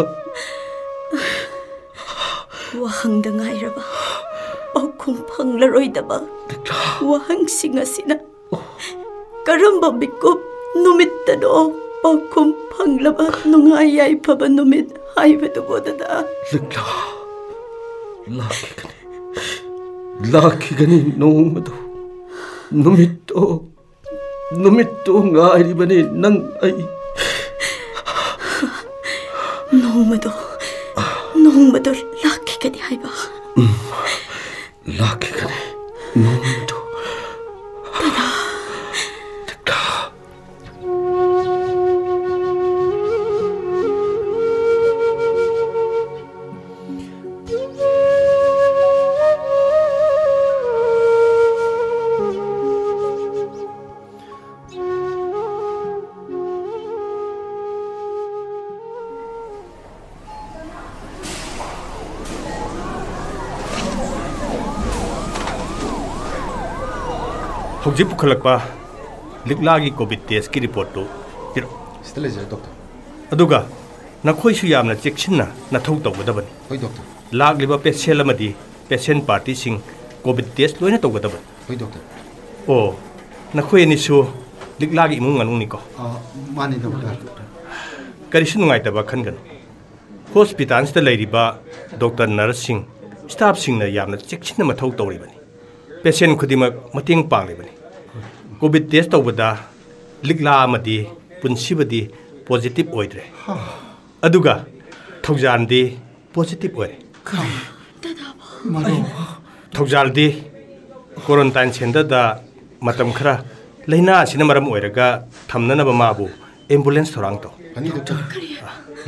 ꯋꯥꯍꯪꯗ ꯉꯥꯏꯔꯕ ꯄꯥꯎꯈꯨꯝ ꯐꯪꯂꯔꯣꯏꯗꯕ ꯋꯥꯍꯪꯁꯤꯡ ꯑꯁꯤꯅ ꯀꯔꯝꯕ ꯃꯤꯀꯨꯞ ꯅꯨꯃꯤꯠꯇꯅꯣ ꯄꯥꯎꯈꯨꯝ ꯐꯪꯂꯕ ꯅꯨꯡꯉꯥꯏ ꯌꯥꯏꯐꯕ ꯅꯨꯃꯤꯠ ꯍꯥꯏꯕꯗꯨꯕꯨ ꯗꯗꯥ ꯂꯤꯛꯂꯥ ꯂꯥꯛꯈꯤꯒꯅꯤ ꯅꯣꯡꯃꯗꯣ ꯅꯨꯃꯤꯠꯇꯣ ꯉꯥꯏꯔꯤꯕꯅꯤ ꯅꯪ ꯑꯩ ꯅꯣꯡꯃꯗꯣ ꯂꯥꯛꯈꯤꯒꯅꯤ ꯍꯥꯏꯕ ꯂꯥꯛꯈꯤꯒꯅꯤ ꯅꯣꯡꯃꯗꯣ ꯗꯗꯥ ꯍꯧꯖꯤꯛ ꯄꯨꯈꯠꯂꯛꯄ ꯂꯤꯛꯂꯥꯒꯤ ꯀꯣꯚꯤꯗ ꯇꯦꯁꯀꯤ ꯔꯤꯄꯣꯔꯠꯇꯨ ꯄꯤꯔꯛꯎ ꯁꯤꯗ ꯂꯩꯖꯔꯦ ꯗꯣꯛꯇꯔ ꯑꯗꯨꯒ ꯅꯈꯣꯏꯁꯨ ꯌꯥꯝꯅ ꯆꯦꯛꯁꯤꯟꯅ ꯅꯊꯧ ꯇꯧꯒꯗꯕꯅꯤ ꯍꯣꯏ ꯗꯣꯛꯇꯔ ꯂꯥꯛꯂꯤꯕ ꯄꯦꯁꯦꯟ ꯑꯃꯗꯤ ꯄꯦꯁꯦꯟ ꯄꯥꯔꯇꯤꯁꯤꯡ ꯀꯣꯚꯤꯗ ꯇꯦꯁ ꯂꯣꯏꯅ ꯇꯧꯒꯗꯕꯅꯤ ꯍꯣꯏ ꯗꯣꯛꯇꯔ ꯑꯣ ꯅꯈꯣꯏ ꯑꯅꯤꯁꯨ ꯂꯤꯛꯂꯥꯒꯤ ꯏꯃꯨꯡ ꯃꯅꯨꯡꯅꯤꯀꯣ ꯃꯥꯅꯤ ꯗꯣꯛꯇꯔ ꯀꯔꯤꯁꯨ ꯅꯨꯡꯉꯥꯏꯇꯕ ꯈꯟꯒꯅꯨ ꯍꯣꯁꯄꯤꯇꯥꯜꯁꯤꯗ ꯂꯩꯔꯤꯕ ꯗꯣꯛꯇꯔ ꯅꯔꯁꯁꯤꯡ ꯁ꯭ꯇꯥꯐꯁꯤꯡꯅ ꯌꯥꯝꯅ ꯆꯦꯛꯁꯤꯟꯅ ꯃꯊꯧ ꯇꯧꯔꯤꯕꯅꯤ ꯄꯦꯁꯦꯟ ꯈꯨꯗꯤꯡꯃꯛ ꯃꯇꯦꯡ ꯄꯥꯡꯂꯤꯕꯅꯤ ꯀꯣꯚꯤꯗ ꯇꯦꯁ ꯇꯧꯕꯗ ꯂꯤꯛꯂꯥ ꯑꯃꯗꯤ ꯄꯨꯟꯁꯤꯕꯗꯤ ꯄꯣꯖꯤꯇꯤꯚ ꯑꯣꯏꯗ꯭ꯔꯦ ꯑꯗꯨꯒ ꯊꯧꯖꯥꯜꯗꯤ ꯄꯣꯖꯤꯇꯤꯚ ꯑꯣꯏꯔꯦ ꯊꯧꯖꯥꯜꯗꯤ ꯀ꯭ꯋꯥꯔꯟꯇꯥꯏꯟ ꯁꯦꯟꯇꯔꯗ ꯃꯇꯝ ꯈꯔ ꯂꯩꯅꯥ ꯑꯁꯤꯅ ꯃꯔꯝ ꯑꯣꯏꯔꯒ ꯊꯝꯅꯅꯕ ꯃꯥꯕꯨ ꯑꯦꯝꯕꯨꯂꯦꯟꯁ ꯊꯧꯔꯥꯡ ꯇꯧ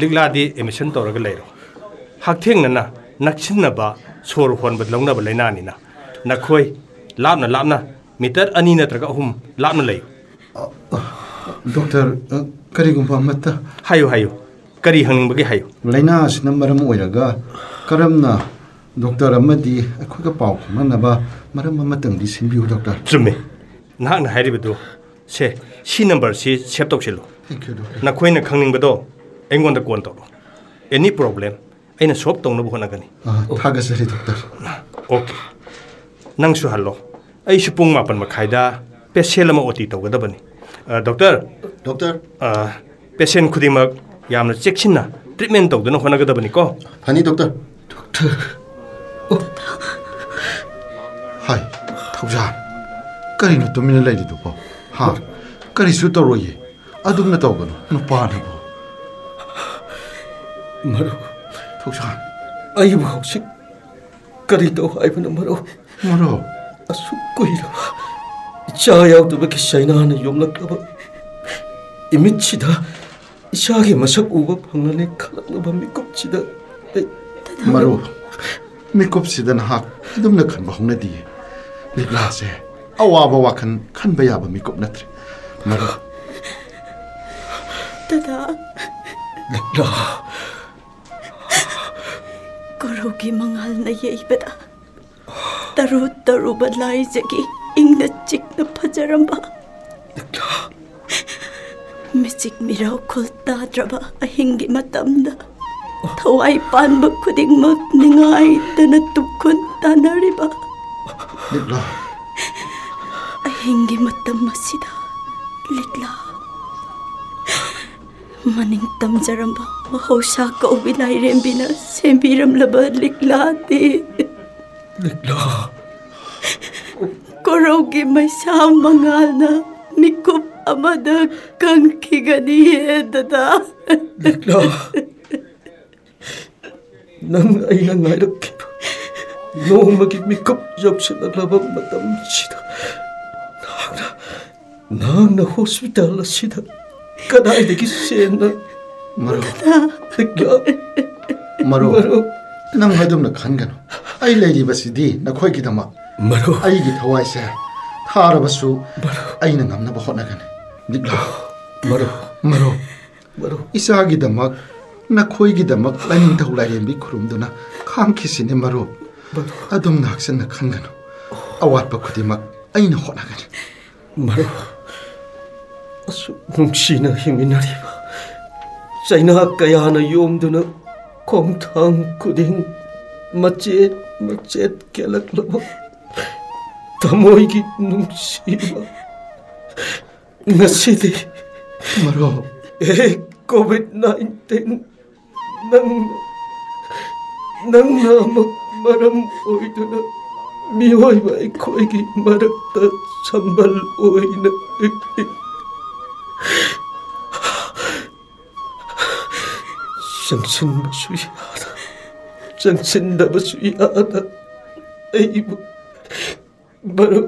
ꯂꯤꯛꯂꯥꯗꯤ ꯑꯦꯗꯃꯤꯁꯟ ꯇꯧꯔꯒ ꯂꯩꯔꯣ ꯍꯛꯊꯦꯡꯅꯅ ꯅꯛꯁꯤꯟꯅꯕ ꯁꯣꯔ ꯍꯣꯟꯕ ꯂꯧꯅꯕ ꯂꯩꯅꯥꯅꯤꯅ ꯅꯈꯣꯏ ꯂꯥꯞꯅ ꯂꯥꯞꯅ ꯃꯤꯇꯔ 2 ꯅꯠꯇ꯭ꯔꯒ 3 ꯂꯥꯞꯅ ꯂꯩꯌꯨ ꯗꯣꯛꯇꯔ ꯀꯔꯤꯒꯨꯝꯕ ꯑꯃꯠꯇ ꯍꯥꯏꯌꯨ ꯀꯔꯤ ꯍꯪꯅꯤꯡꯕꯒꯦ ꯍꯥꯏꯌꯨ ꯂꯩꯅꯥ ꯑꯁꯤꯅ ꯃꯔꯝ ꯑꯣꯏꯔꯒ ꯀꯔꯝꯅ ꯗꯣꯛꯇꯔ ꯑꯃꯗꯤ ꯑꯩꯈꯣꯏꯒ ꯄꯥꯎ ꯐꯥꯎꯅꯅꯕ ꯃꯔꯝ ꯑꯃꯇꯪꯗꯤ ꯁꯤꯟꯕꯤꯌꯨ ꯗꯣꯛꯇꯔ ꯆꯨꯝꯃꯦ ꯅꯍꯥꯛꯅ ꯍꯥꯏꯔꯤꯕꯗꯨ ꯁꯤ ꯅꯝꯕꯔꯁꯤ ꯁꯦꯚ ꯇꯧꯁꯤꯜꯂꯨ ꯅꯈꯣꯏꯅ ꯈꯪꯅꯤꯡꯕꯗꯣ ꯑꯩꯉꯣꯟꯗ ꯀꯣꯜ ꯇꯧꯔꯣ ꯑꯦꯅꯤ ꯄ꯭ꯔꯣꯕ꯭ꯂꯦꯝ ꯑꯩꯅ ꯁꯣꯜꯕ ꯇꯧꯅꯕ ꯍꯣꯠꯅꯒꯅꯤ ꯊꯥꯒꯠꯆꯔꯤ ꯗꯣꯛꯇꯔ ꯑꯣꯀꯦ ꯅꯪꯁꯨ ꯍꯜꯂꯣ ꯑꯩꯁꯨ ꯄꯨꯡ 9:30ꯗ ꯄꯦꯁꯦꯟ ꯑꯃ OT ꯇꯧꯒꯗꯕꯅꯤ doctor passion khudimag yamna cheksinna treatment tawdana honagadabani ko hani doctor hai thauja kari no tumina lady do po ha kari su tawroye adumna tawgano no pa na bo maru thauja ayu hoksik kari to haibana maru asuk koira cha yaw to ba kisaina na yomlakaba imichida ishagi masak uba phangnane khalaknaba mikopchida maru mikopsida na hak adumna khanba hongnadi liglase awaba wakhan khanba yaba mikop natri maru dada ligla korogi mangal na yeibada taru balai jagi ingna chikna phajaramba ligla Misik miraw kulta draba ahingi matamda thawai panba khudingmak ningai tana tukun tanariba ligla ahingi matam masida ligla maning tamjaramba mahausa ka ubilai rembina sembiram laba ligla de ligla korogi maisa mangalna mikup amada kankigani dada ligla nang ay nangarak no magig mikop job sa naglabang matam sida nang na hospital sida kaday de kisena maru ligla maru nang hadum na khangano ai lady basidi na khoi ki dama maru ai gi thawai se thara basu ai na ngamna ba hotna gane ligla maru isa gi damak na khoi gi damak laning thau lai rembi khurum duna khang khisine maru adum naksen na khangano awat pa khudimak ai na hotna gane maru asu nungsina himinariba China kaya na yomduna kongthang kuding macet kelaklaba tamoy gi nungsiba ngasidi maru COVID-19 nang namak maram oiduna mihoy ba ikoy gi marakta sambal oina Sangsin da basuyada ay baru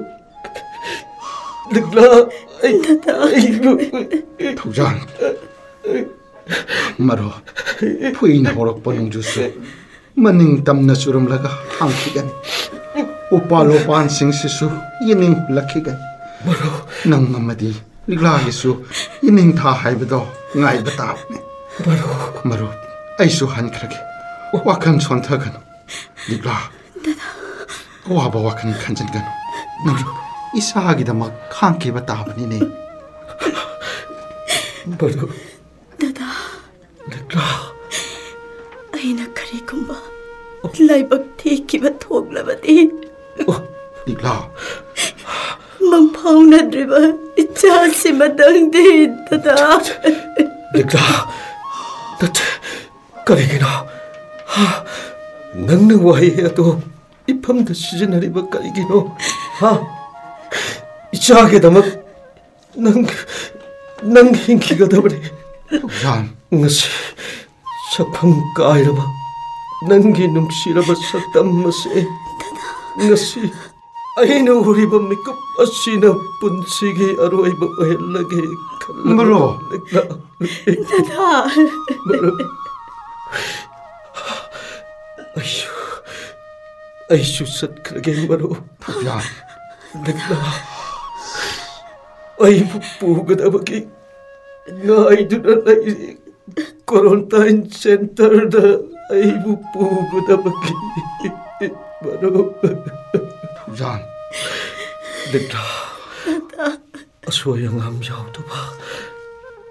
ligla ay thaujan maru phuina horok panung jusu maning tamna suram laga hangkigan upalo pan sing sisu yining lakhigan maru nang amadi ligla gisu yining tha haibado ngai batap ne maru aisu hankrage wakan sonthagan ligla waba wakan khanjan gan 이사하기다막 칸키바 따버니네. 바로 다다 렉라 아이나 카리kumba laibak thekiba thoglabadi 렉라 mangphaunadriba ichaasimadangde dada 렉라 나트 까리기나 낭낭 와이야도 이밤도 시즌하리바 까리기노 이차게다막 낭 hin기가 다버리 독산 ngasi sakpam kairaba nangi nungshiraba saktamase ngasi aina uriba mikup asina punsigi aroiba ohelage Maro. dada Maro. Aishu satkrage maro 독산 negla aibu pugadabagi ngaiduna nai quarantine center da aibu pugadabagi maro 독산 negla asoyang am yaudaba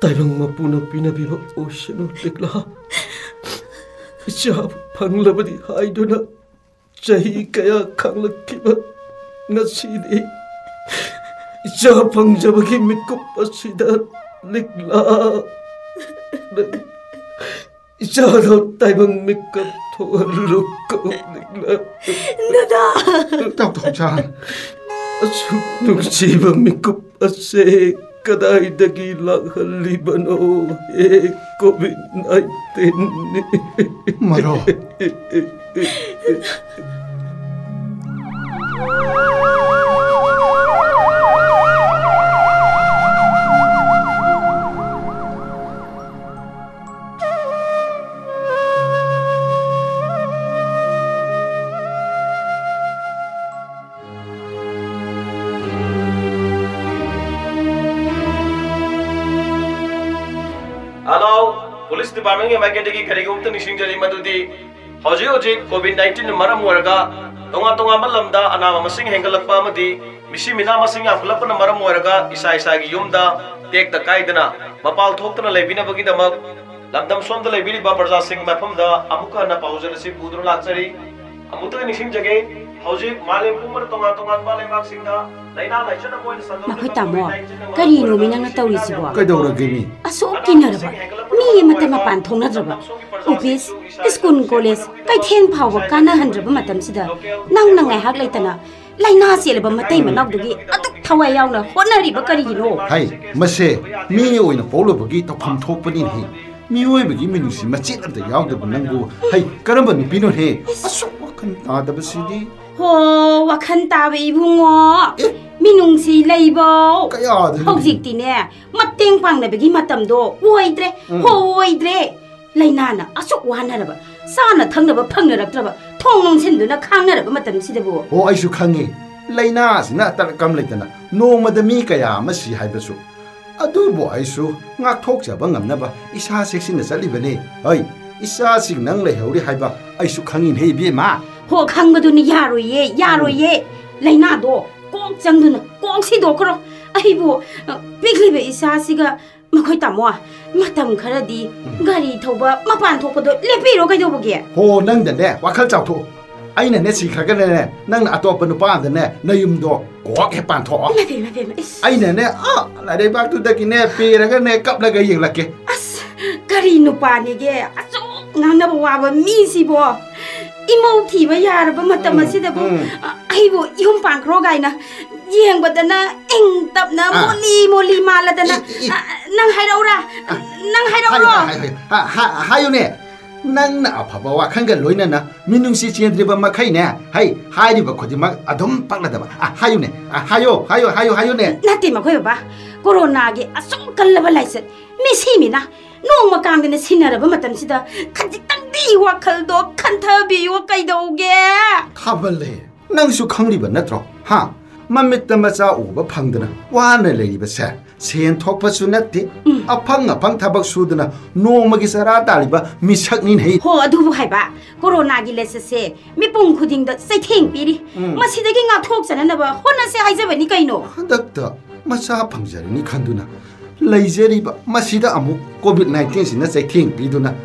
taibang mapuna pinabiba ocean negla Jab panglabadi haiduna chahi kaya kanglakiba ngasidi jab pangjabagi mikup asida ligla jado taibang mikup thogalukko ligla dada 독산 asuk siba mikup ase kadai-dagi lakhalibano COVID-19 Maro. Hello, Police Department में mechanic की खरीद उम्मीद निशिंग जरी मधुदी हौजी COVID-19 मरम वर्गा तोंगा मलमदा अनाम मसिंग हेंगलक्पा मदी मिसी मिना मसिंग आफुलपन मरम वर्गा इसा की युमदा टेक द काइदना मपाल थोक्तना लेबिनबगी दमक लमदम सोमदा लेबिरिबा प्रजा सिंह मफमदा अमुका न पाउजलसि पुद्रो लाचरी अमुत निशिंग जगे हौजी मालेम पुमर तोंगा बालेबाग सिंहदा लैना लाइचन मोइन संदो Makoy tamo, kanino minang natawrisibo. Kaidawragimi. Aso kinaraba, mi mata mapantong nadraba. Office, school college, kay ten power kana handraba matam sida. Nang nangayhag laytana, layna silaba matay managdugi, atuk tawayaw na honariba karigino. Hai, mase mi oina polo bagi tawpham thokpani hi. Mi oi bagi minusi machet amta yawdaba nangbu. Hai, karamba nupino he. Asuk wakan tadabasidi. Ho, wakan tawa ibungo. Minungsi laybo. Kaya dali. Hawjikti ne, mateng pang na bagi matamdo. Woidre, woidre. Laynana, asuk wanaraba. Sana thangnaba phangnaraktraba. Thongnong sinduna khangnaraba matam sidabu. Oh, aisu khangi. Laina sina tarakam laitana. Nomada mi kaya masi haibasu. Adubo aisu ngak thokjaba ngamnaba isa seksina salibane. Hai, isa sing nang lehori haiba aisu khangin hei bi ma. Ho khangbaduni yaroye. Laynado kok jangduna kok sidokro. Aibu piklibe isa siga makoy tamo matam kharadi gari thoba mapan thokpado lepiro kaidobage. Ho nang da ne wakhal chawtho. Aina ne sikhaga ne nang na atop nu pa da ne nayumdo kok he pan tho. Mabe Aina ne la dei bak tu da ki ne pe raga ne kap laga yeng lakke. as gari nu pani ge aso ngana ba mi sibo imo thiba yaraba matam asidabu aibu yum pan kro gaina yeng badana eng tapna moli maladana nang hairaura Hayo ne nang na aphaba wa khanga loina na minungsi chendriba makhai ne hai hairiba khodimak adum pakladaba hayo ne hayo ne nati makoy ba corona ge aso kallaba laisat mi simina nong makangdina sinaraba matam sida khajitang di wakhal do khanthabi wa kaidauge Khabale nang su khangriba natro ha mamit ta macha uba phangdana wana leiba se sen thokpasu natti afang thabak suduna nomagi sara taliba misaknin hei ho adubu haiba corona gi lese se mipung khuding da sai theng piri masida gi nga thok sana na ba hona se haijabani kaino handakta masa phangjarani khanduna leijeriba masida amu covid-19 sina sai theng piduna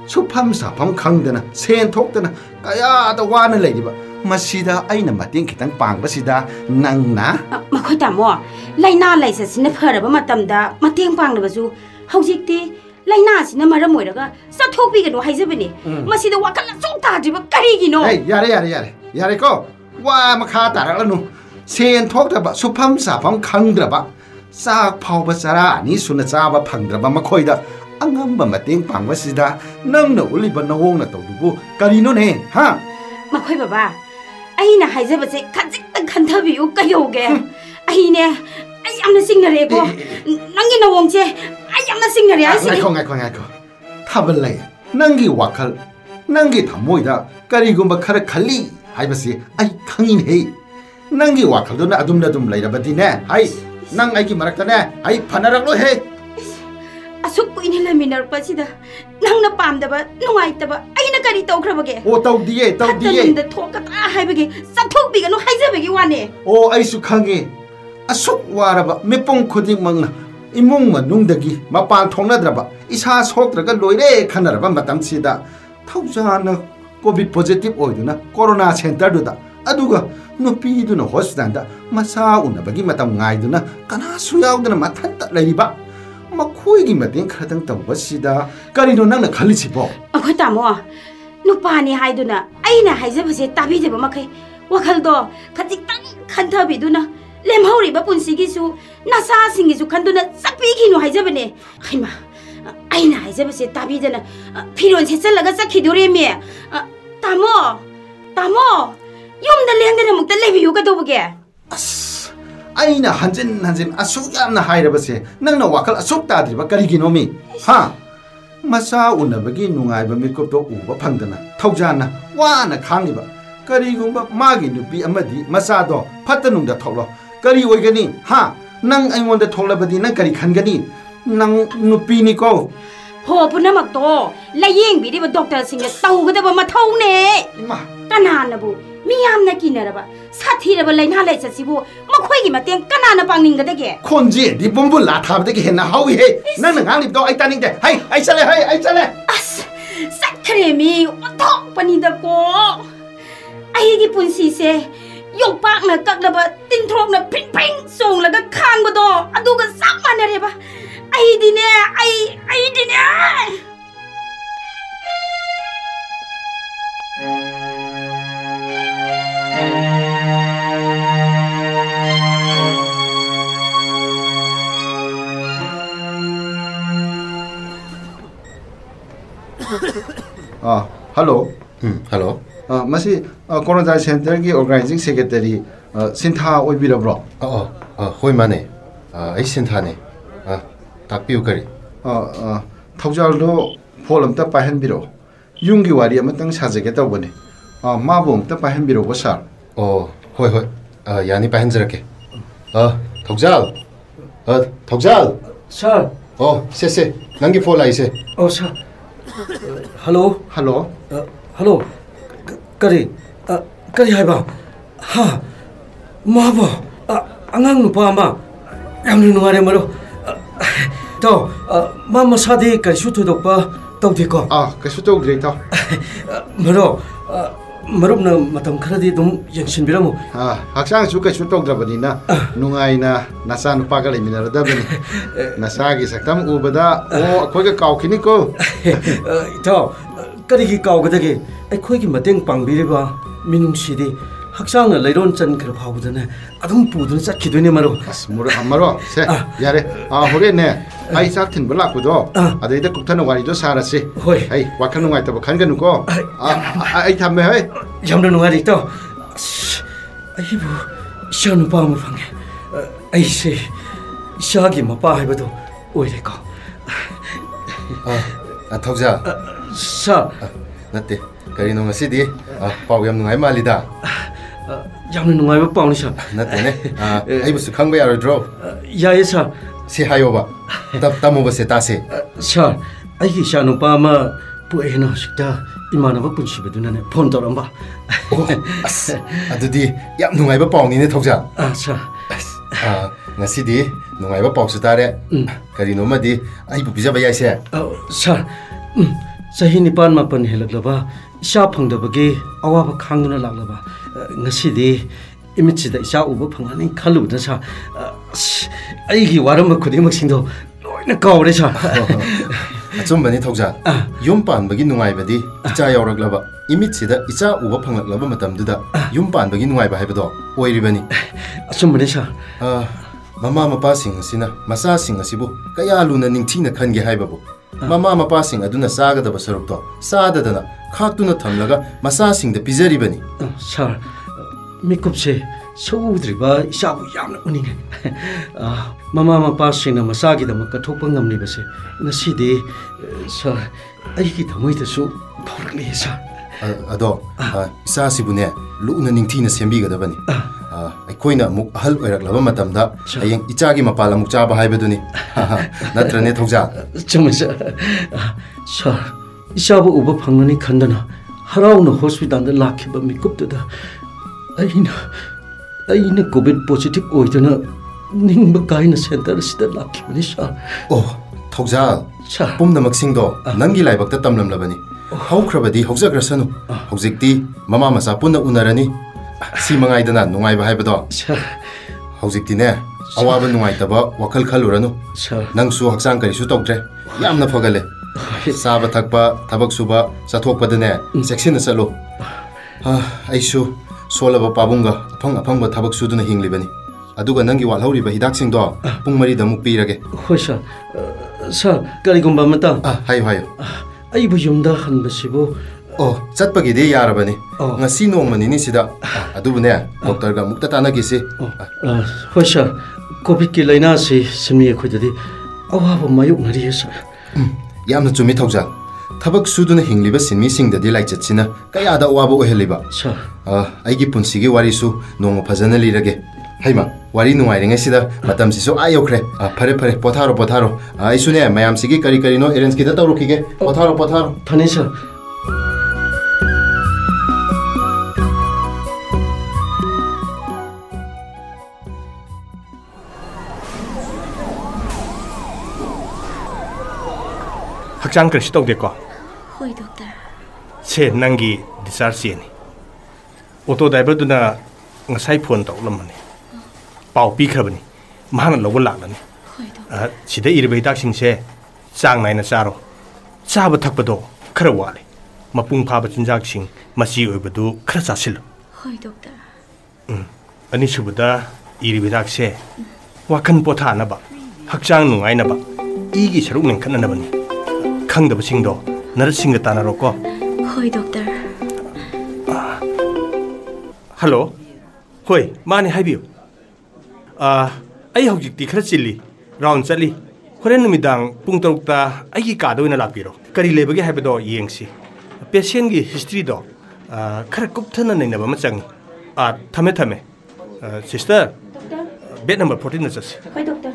supham sapham khangdana sen thokdana kaya da wana leidiba masida aina mating khitang pangbasida nangna makhoi tamo laina laisa sina pharaba matamda mateng pangnabasu haujikti laina sina maram oiraga sathokpi gano haijabani masida wakala chokta driba karigino hey yare ko wa makha tarakanu sen thokdaba supham sapham khangdraba sak phawba sara ni suna chaba phangdraba makhoida angamba mateng pangbasida nangna uliba nawongna tawdubu karino ne ha makhoi baba aina haijabase khajik khanthabiu kayoge aine ai amna singnare ko nangi nawongche ai amna singnare asi ngai ko thabalai nangi wakal nangi thamoida karigumba khara khali haibase ai khangin he nangi wakal dona adum lairabati ne hai nang ai ki marakta ne ai phanaraklo he asuk kuine laminar pasida nangna pamdaba nungaitaba aina kari tawkhrabage o tawdiye da thokata haibage sathokbiga no haijabage wane o ai su khange asuk waraba mepong khuding mangna imung manungdagi mapan thongnadraba isa soktraga loire khanaraba matam sida thaujana covid positive oiduna corona center duda aduga nupi duna hospital da masa unabagi matam ngaiduna kana suyauduna mathanta leiba makhoi gi mateng khatang tawbasida karino nangna khalichibo akhoi tamo nupani haiduna aina haijabase tabijeba makai wakhaldo khajik tang khanthabiduna lemhauriba punsigisu nasa singisu khanduna sakpikinu haijabane haima aina haijabase tabidana phiron sechalaga sakhidoreme tamo yumda lengdana mukta lebiyu kadobage aina hanjin asuk yamna hairabase nangna wakal asuk tadriba karigino mi ha masa unabagi nungaiba mikopto uba phangdana thaujana wana khangiba karigumba magi nupi amadi masado phatanungda thoklo kari oigani ha nang aingonda tholabadi nang kari khangani nang nupi ni ko ho punamak to layeng bi ba doctor singa tawgadaba mathawne ma kananabu miyamna kinaraba sathiraba laina laisasibu makhoi gi mateng kanana pangningadage khonji di bombu la thabdagi hena hawi he nang ngang do ai taning de hai ai chale as sakhremi otok panida ko ai gi punsi se yongpak na kaklaba tinthok na ping song laga khangbodo aduga sak manareba ai dine hello hello masi quarantine center gi organizing secretary sintha oibirabro hoi mane ai sintha ne takpiu kari thaujaldo pholam ta pahenbiro yungi wari amatang sajage tawbane mabom ta pahenbiro ko sir hoi yani pahenjarake thaujal sir se nangi phone lai se sir hello kari haiba ha mabo angang nupa ma yamnu nungare maro to mama sadi kaisu thudokpa tawdiko kaisu tawdre to maro marupna matam kharadi dum yengsinbiramu haksang su kaisu tawdrabani na nungaina nasa nupa ga leminara dabani nasa gi saktam ubada akhoi ga kawkhini ko to karigi kawgadage akhoi mateng pangbiriba minungsidi hakchangna leiron chan khar phawdana adum pudun chakhidoine maro maro se yare hore ne ai sak thin bala kudo adaida kupthana wari do sarase hoi ai wakhan nungai ta khanganu ko ai thamme hai yamna nungari to ai bu shanu pa ma phange ai se shagi mapa haibado oire ko thaujal sa nate karino ngasidi pau yam nungai malida yamna nungaiba pauni sa nate ne ai busu khangba yarodro yaye sa ꯁꯤ ꯍꯥꯏꯌꯣꯕ ꯇꯝꯃꯨꯕꯁꯦ ꯇꯥꯁꯦ ꯁꯥꯔ ꯑꯩꯒꯤ ꯏꯆꯥꯅꯨꯄꯥ ꯑꯃ ꯄꯣꯛꯑꯦꯅ ꯍꯧꯖꯤꯛꯇ ꯏꯃꯥꯟꯅꯕ ꯄꯨꯟꯁꯤꯕꯗꯨꯅꯅꯦ phone ꯇꯧꯔꯝꯕ ꯑꯁ ꯑꯗꯨꯗꯤ ꯌꯥꯝ ꯅꯨꯡꯉꯥꯏꯕ ꯄꯥꯎꯅꯤꯅꯦ ꯊꯧꯖꯥꯜ ꯁꯥꯔ ꯉꯁꯤꯗꯤ ꯅꯨꯡꯉꯥꯏꯕ ꯄꯥꯎꯁꯨ ꯇꯥꯔꯦ ꯀꯔꯤꯅꯣꯃꯗꯤ ꯑꯩꯕꯨ ꯄꯤꯖꯕ ꯌꯥꯏꯁꯦ ꯁꯥꯔ ꯆꯍꯤ 9-10 ꯍꯦꯜꯂꯛꯂꯕ ꯏꯆꯥ ꯐꯪꯗꯕꯒꯤ ꯑꯋꯥꯕ ꯈꯥꯡꯗꯨꯅ ꯂꯥꯛꯂꯕ ꯉꯁꯤꯗꯤ 이미지다 이자 우버 방안이 칼루다 사 아이기 와름의 고대목신도 로이나 까오래 사 아좀만이 턱자 윤반박이 누가이바디 이자 여락라바 이미지다 이자 우버 방락라바 마담두다 윤반박이 누가이바 하이바도 오이리바니 아좀만이 사 마마 마파싱 시나 마사싱 시부 까야 루나 닝티나 칸게 하이바부 마마 마파싱 아두나 사가다바 서럽도 사다다나 카투나 탐라가 마사싱다 비자리바니 사 미급세 서우드리바 이샤부 야ም나 우니네 마마 마파싱나 마사기다마까 톡방 남리바세 나시디 사 아이기 담모이다수 포르리 사 아도 이사시부네 루나 닝티나 셈비가다바니 ꯑꯩꯈꯣꯏꯅ ꯑꯃꯨꯛ ꯑꯍꯜ ꯑꯣꯏꯔꯛꯂꯕ ꯃꯇꯝꯗ ꯍꯌꯦꯡ ꯏꯆꯥꯒꯤ ꯃꯄꯥꯜ ꯑꯃꯨꯛ ꯆꯥꯕ ꯍꯥꯏꯕꯗꯨꯅꯤ ꯅꯠꯇ꯭ꯔꯅꯦ ꯊꯧꯖꯥꯜ ꯆꯨꯝꯃꯦ ꯁꯥꯔ ꯏꯆꯥꯕꯨ ꯎꯕ ꯐꯪꯒꯅꯤ ꯈꯟꯗꯅ ꯍꯔꯥꯎꯅ ꯍꯣꯁꯄꯤꯇꯥꯜꯗ ꯂꯥꯛꯈꯤꯕ ꯃꯤꯀꯨꯞꯇꯨꯗ ꯑꯩꯅ ꯀꯣꯚꯤꯗ ꯄꯣꯖꯤꯇꯤꯚ ꯑꯣꯏꯗꯨꯅ ꯅꯤꯡꯕ ꯀꯥꯏꯅ ꯁꯦꯟꯇꯔ ꯑꯁꯤꯗ ꯂꯥꯛꯈꯤꯕꯅꯤ ꯁꯥꯔ ꯑꯣ ꯊꯧꯖꯥꯜ ꯄꯨꯝꯅꯃꯛꯁꯤꯡꯗꯣ ꯅꯪꯒꯤ ꯂꯥꯏꯕꯛꯇ ꯇꯝꯂꯝꯂꯕꯅꯤ ꯍꯧꯈ꯭ꯔꯕꯗꯤ ꯍꯧꯖꯈ꯭ꯔꯁꯅꯨ ꯍꯧꯖꯤꯛꯇꯤ ꯃꯃꯥ ꯃꯆꯥ ꯄꯨꯟꯅ ꯎꯅꯔꯅꯤ ꯁꯤ ꯃꯉꯥꯏꯗꯅ ꯅꯨꯡꯉꯥꯏꯕ ꯍꯥꯏꯕꯗꯣ ꯍꯧꯖꯤꯛꯇꯤꯅꯦ ꯑꯋꯥꯕ ꯅꯨꯡꯉꯥꯏꯇꯕ ꯋꯥꯈꯜ ꯈꯜꯂꯨꯔꯅꯨ ꯅꯪꯁꯨ ꯍꯛꯆꯥꯡ ꯀꯔꯤꯁꯨ ꯇꯧꯗ꯭ꯔꯦ ꯌꯥꯝꯅ ꯐꯒꯠꯂꯦ ꯆꯥꯕ ꯊꯛꯄ ꯊꯕꯛ ꯁꯨꯕ ꯆꯠꯊꯣꯛꯄꯗꯅꯦ ꯆꯦꯛꯁꯤꯟꯅ ꯆꯠꯂꯨ ꯑꯩꯁꯨ ꯁꯣꯜꯂꯕ ꯄꯥꯕꯨꯡꯒ ꯑꯐꯪ ꯑꯐꯪꯕ ꯊꯕꯛ ꯁꯨꯗꯨꯅ ꯍꯤꯡꯂꯤꯕꯅꯤ ꯑꯗꯨꯒ ꯅꯪꯒꯤ ꯋꯥꯠꯍꯧꯔꯤꯕ ꯍꯤꯗꯥꯛꯁꯤꯡꯗꯣ ꯄꯨꯡ 4ꯗ ꯑꯃꯨꯛ ꯄꯤꯔꯒꯦ ꯍꯣꯏ ꯁꯥꯔ ꯀꯔꯤꯒꯨꯝꯕ ꯑꯃꯇ ꯍꯥꯏꯌꯨ ꯑꯩꯕꯨ ꯌꯨꯝꯗ ꯍꯟꯕꯁꯤꯕꯨ ꯆꯠꯄꯒꯤꯗꯤ ꯌꯥꯔꯕꯅꯤ ꯉꯁꯤ ꯅꯣꯡꯃ ꯅꯤꯅꯤꯁꯤꯗ ꯑꯗꯨꯕꯨꯅꯦ ꯗꯣꯛꯇꯔꯒ ꯑꯃꯨꯛꯇ ꯇꯥꯟꯅꯈꯤꯁꯤ ꯍꯣꯏ ꯁꯥꯔ ꯀꯣꯚꯤꯗꯀꯤ ꯂꯥꯏꯅꯥꯁꯤ ꯁꯤꯟꯃꯤ ꯑꯩꯈꯣꯏꯗꯗꯤ ꯑꯋꯥꯕ ꯃꯥꯌꯣꯛꯅꯔꯤꯌꯦ ꯁꯥꯔ ꯌꯥꯝꯅ ꯆꯨꯝꯃꯤ ꯊꯧꯖꯥꯜ ꯊꯕꯛ ꯁꯨꯗꯨꯅ ꯍꯤꯡꯂꯤꯕ ꯁꯤꯟꯃꯤꯁꯤꯡꯗꯗꯤ ꯂꯥꯏꯆꯠꯁꯤꯅ ꯀꯌꯥꯗ ꯑꯋꯥꯕ ꯑꯣꯏꯍꯜꯂꯤꯕ ꯑꯩꯒꯤ ꯄꯨꯟꯁꯤꯒꯤ ꯋꯥꯔꯤꯁꯨ ꯅꯣꯡꯃ ꯐꯖꯅ ꯂꯤꯔꯒꯦ ꯍꯩꯃ ꯋꯥꯔꯤ ꯅꯨꯡꯉꯥꯏꯔꯤꯉꯩꯁꯤꯗ ꯃꯇꯝꯁꯤꯁꯨ ꯌꯧꯈ꯭ꯔꯦ ꯐꯔꯦ ꯄꯣꯊꯥꯔꯣ ꯑꯩꯁꯨꯅꯦ ꯃꯌꯥꯝꯁꯤꯒꯤ ꯀꯔꯤꯅꯣ ꯑꯦꯔꯦꯟꯖ ꯇꯧꯔꯨꯈꯤꯒꯦ ꯄꯣꯊꯥꯔꯣ ꯐꯅꯤ ꯁꯥꯔ 학장 그릇이 떡됐고 호이 덕터 세 난기 디사르시니 오토 드라이버드나 ngasai phone tau lamani pau pi khrabani mahang logo laklani sida iribai dak singse chang naina charo chaba thakpado khara wale mapung phaba chinjak sing masi oibadu khara chasil hoi doctor ani subada iribai dak se wakan potha na ba hakchang nungai na ba igi saruk ning khanna na bani khangdaba singdo narsinga tanaro ko hoi doctor hello Hoi, mani haibiu. Ai hojikti khara chilli, round chali. Horen numidang pung tarukta aigi ka doina lapiro. Kari lebage haibado yengsi. Patient gi history do khara kupthana nainaba machang. Thame. Sister. Doctor. Bed number 14 na chasi. Hoi doctor.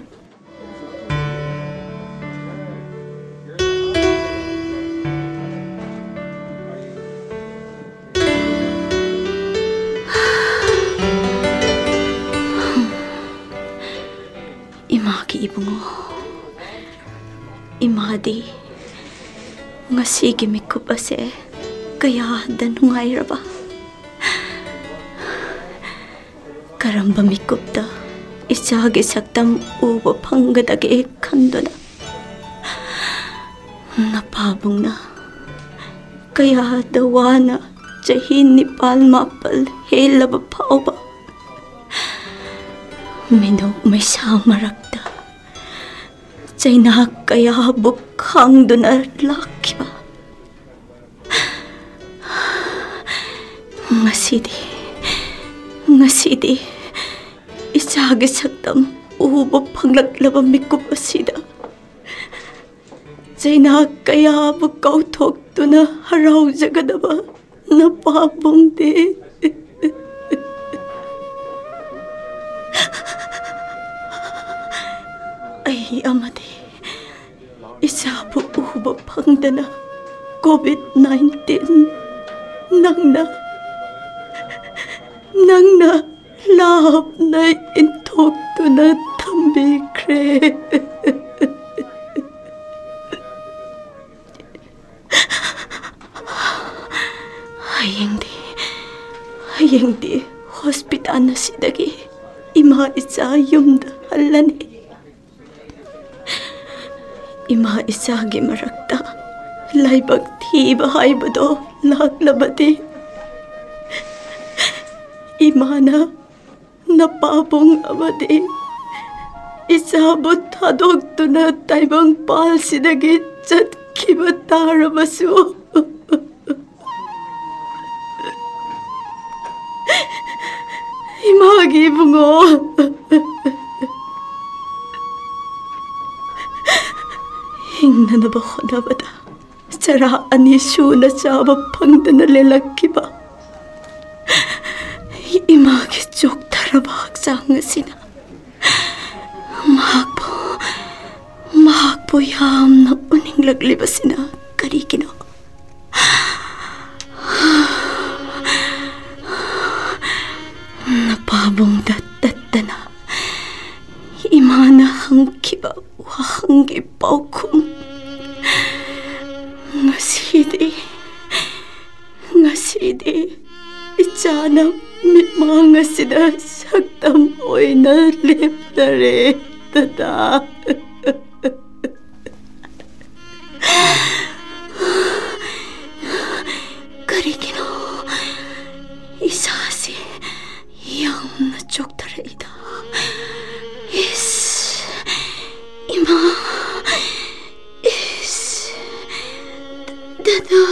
Ibungo imadi ngasigi mikup ase kaya da nungairaba karamba mikupta ichagi saktam ubo phangadage khanduna napabungna kaya dawana chahi 9-10 helaba phauba minok may samarakta China kaya bukhang duna lakiba ngasidi isagi saktam ubo panglaklaba mikup asida China kaya bukau thok duna harau jagadaba napabung de ay ꯈꯪꯗꯅ COVID-19 ꯅꯪꯅ ꯂꯥꯞꯅ ꯏꯟꯊꯣꯛꯇꯨꯅ ꯊꯝꯕꯤꯈ꯭ꯔꯦ. ꯍꯌꯦꯡꯗꯤ hospital ꯑꯁꯤꯗꯒꯤ ꯏꯃꯥ ꯏꯆꯥ ꯌꯨꯝꯗ ꯍꯜꯂꯅꯤ. ꯏꯃꯥ ꯏꯆꯥꯒꯤ ꯃꯔꯛꯇ ꯂꯥꯏꯕꯛ ꯊꯤꯕ ꯍꯥꯏꯕꯗꯣ ꯂꯥꯛꯂꯕꯗꯤ 이마나 나빠봉 아마디 이사부 타독두나 따이방 빨시다기 잣기바 따라마수 이마기 붕어 잉나나바 호나바다 자라 아니 슈나 자바 팡드나 렐라키바 이마게 쪽다라바 학장으시나 마학보 얌나 우닝락리바시나 까리기노 나바봉다 따따나 이마나 한키바 와한기 빠우쿰 ngasi디 이자나 mitmangasida saktam oina leptare tada karigino isasi yamna choktareida is ima is dada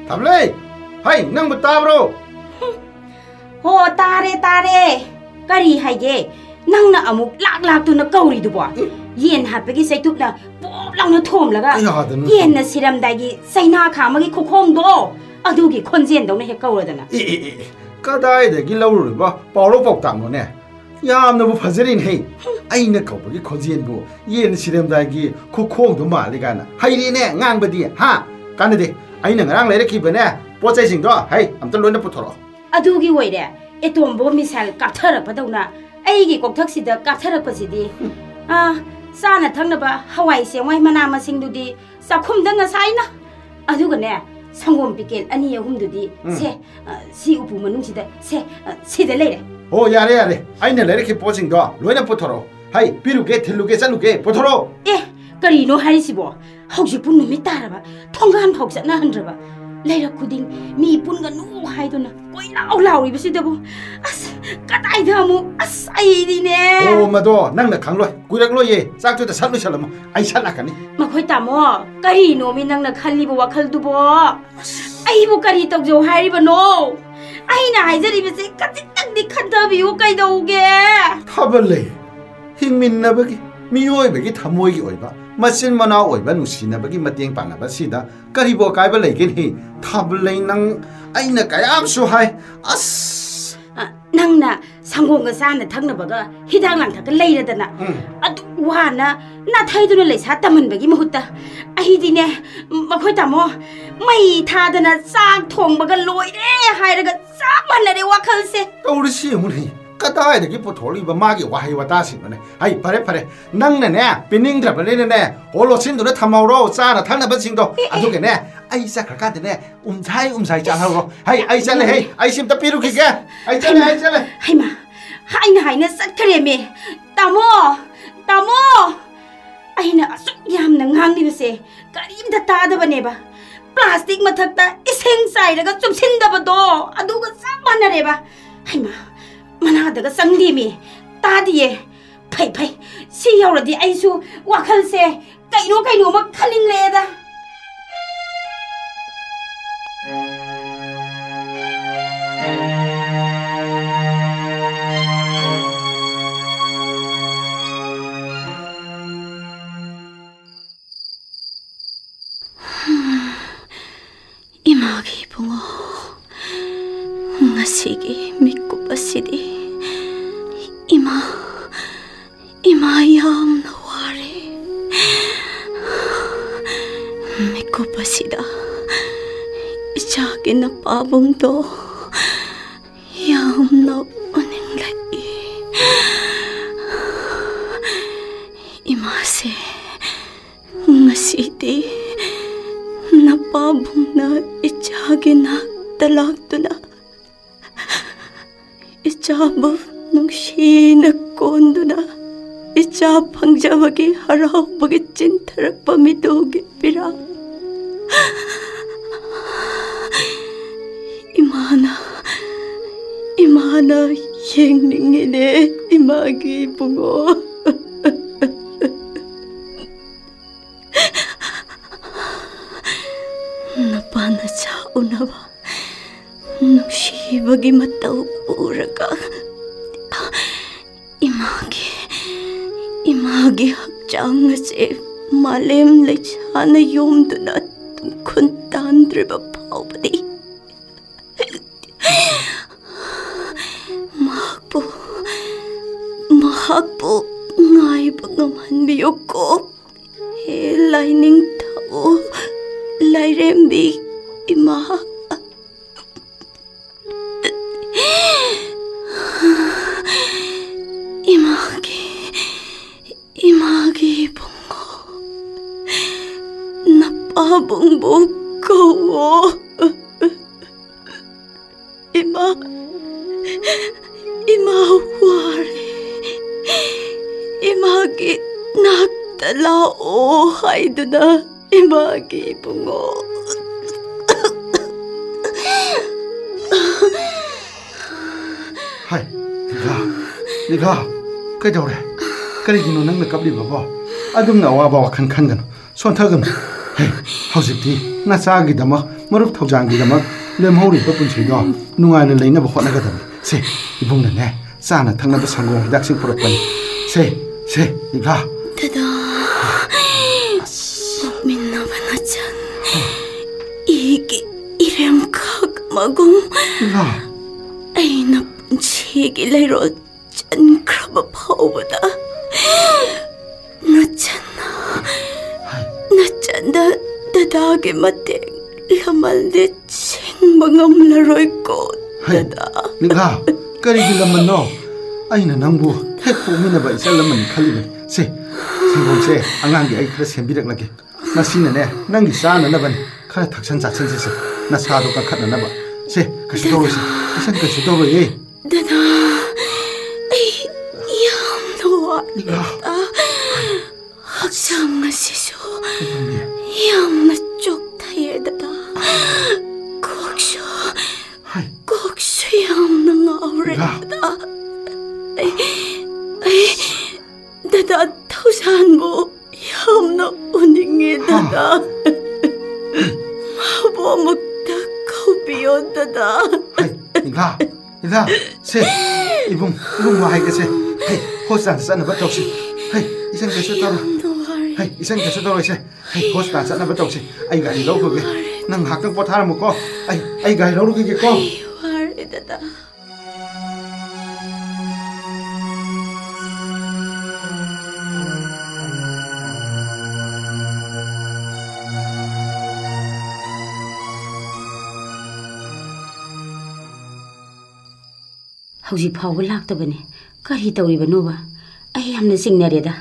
table hai nang butabro ho tare kari haige nangna amuk lak tu na kauri du bo yen hapegi saituk na pop lang na thom laga yen na siram dagi saina khama gi khokhong do adugi khonjen dong na he kauradana kadai de gi lawru ba pawlo pok tang no ne yamna bu phajarin hei aina kaubagi khonjen bu yen siram dagi khokhong do mali gana hairi ne ngang badi ha kanade aina ngarang leire ki bane pochai sing do hai amta loina puthoro adugi woire etom bo misal kathara padawna aigi kokthak sida kathara pasidi sana thangna ba hawai sewai mana masing dudi sakhum danga saina aduga ne sangom pikel ani ahum dudi se si upu manung sida se sida leire o yare aina leire ki poching do loina puthoro hai piruge thiluge chaluge puthoro karino harisibo hauji pun numi taraba thongan phok chana handraba leira kuding mi pun ga nu haidona koi lau ribisidabu as kadai damu as aidi ne o mado nangna khangloi kuirak loye chak tu da satlu salam ai sala kani makhoi tamo karino mi nangna khallibo wakhal dubo ai bu kari tokjo hariba no aina haijari bise katitak di khandabiu kaidauge thabale hingminnabagi miyoibagi thamoigi oiba masin mana oiba nusinabagi mateng panaba sida karibo kaiba leigen hi thablei nang aina kayam su hai as nangna sangonga sana thangnabaga hidang lang thaka leiradana adu wana na thaiduna leisa tamanbagi mahutta ahidine makhoi tamo mai thadana chak thongbaga loire hairaga chak manare wakhalse taurisi muni kadai de ki putholi ba magi wahai wata sin ne ai pare nang ne pining dra bale ne holo sin du na thamawro cha na thangna ba sing do adu ke ne ai sa khaka de ne umsai cha ha ro hai ai cha le hai ai sim ta piru ki ke ai cha le hai ma hai na sat khare me tamo ai na asuk yam na ngang ni se karim da ta da bane ba plastic mathak ta iseng sai daga chumsin da ba do adu ga sa manare ba hai ma manadaga sangdimi tadiye phai si yauradi aisu wakhalse kaino ma khalin leda ngasigi mikup asidi ima yamna ware mikup asida ichagi na pabong do yamna uninglai ima se ngasidi na pabong na ichagi na talagtuna ichabu nungshina konduna icha pangjabagi harabagi chintarakpa midogi pira imana yengningine imagi bungo napana cha unaba nungshibagi matau uraga imagi hakchang ase malem lechana yomduna tumkhun tandriba phawbadi mahakpo ngaiba ngamhanbiyo ko he laining thau lairembi ima imagi bungo napabong buko ima ware imagi natalao haiduna imagi bungo hai Nila kai dore kari gino nang na kapli babo adum na wa ba khan gan son thagam hey hausikti na cha gi dama marup thaujang gi dama lem hori ba pun do nungai na leina ba khona ga dam se ibung na ne cha na thangna ba sangong hidak sing purak pani se Nila dada minna bana chan irem khak magum Nila aina punchigi leiro chan kraba phawbada nachanda dadage mate lamalde chengba ngamlaroi ko dada Nila kari gi laman no aina nangbu hek pomina ba isal laman khali se singom se angang gi ai khra sembirak lage masina ne nang gi sa na ban khara thaksan chachan se na sa do ka khatna na ba se kashi do se isan kashi do ye dada Nila hakchang ngasisu yamna choktaye dada kokshu yamna ngawre dada dada thausanbo yamna uninge dada mabo mukta kaubiyo dada Nila se ibung wa hai ke se hey hosan sana ba tawsi hey isan ka se taro hey isan ka se taro se hey hosan sana ba tawsi ai ga lo ko ge nang hak tak pothara mo ko ai ga lo ru ge ko ware dada hauji phawba laktabane kari tawribanoba ai yamna singnareda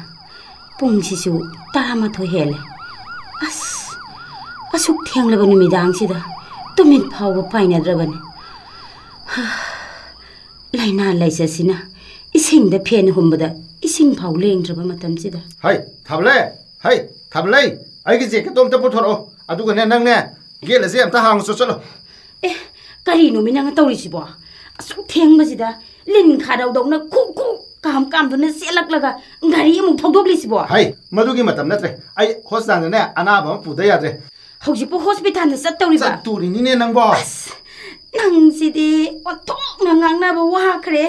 pungsisu 11 hele asuk thenglaba numidang sida tumin phawba painadrabane laina laisasina isingda phen humbada ising phaw lengdraba matam sida hai thable ai ge je ka tom ta pothoro aduga ne nang ne gela se amta hang so chalo kari numinang tawrisibo asuk thengbasida lin khadaw dawna ku kam duna selak ngari mu phogdoglisibo hai madugi matam natre ai hospital ne anaba puda yadre haujipo hospital na satawriba turi ni ne nang boss nang sidi otok nang na ba wa khre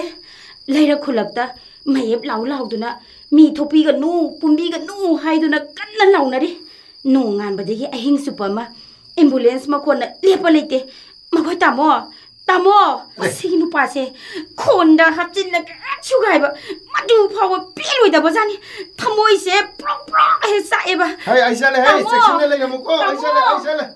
laira khulakta mayep law duna mi thopi ga nu pumbi ga nu hai duna kanna lawnari nu ngan badegi ahing supama ambulance ma khona lepa lete makhoi tamo तामो सिगी नुपासे खोंदा हप्चिनलगा सुगाइबा मदु फाव पेलोइदबा जानी थमोइसे proc proc हे साएबा हाय आइसाले हाय section ले लेगमुको आइसाले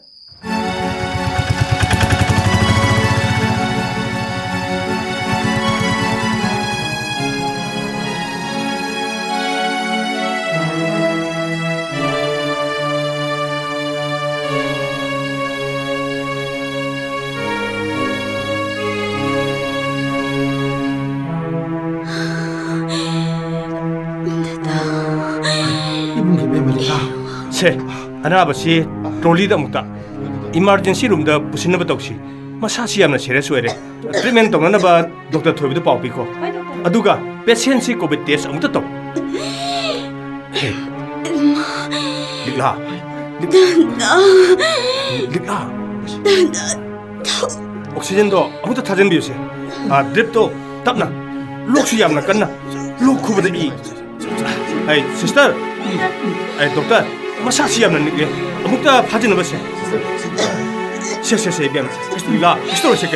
से अनाबसी ट्रोलीद अमुक्ता emergency room दा पुसिनब तौसी मसासी यामना serious ओइरे treatment तौननबा doctor थोइबदु पाउ पिखो अदुगा patient सी Covid test अमुक्ता तौ लिखला oxygen दो अमुक्ता थाजन बिउसे drip तो तपना लोकसु यामना कन्ना लोक खुबद ई ए सिस्टर ए डॉक्टर मसासी यामना निकले अमुक्ता फाजन बसे से बेम ला स्टोरी से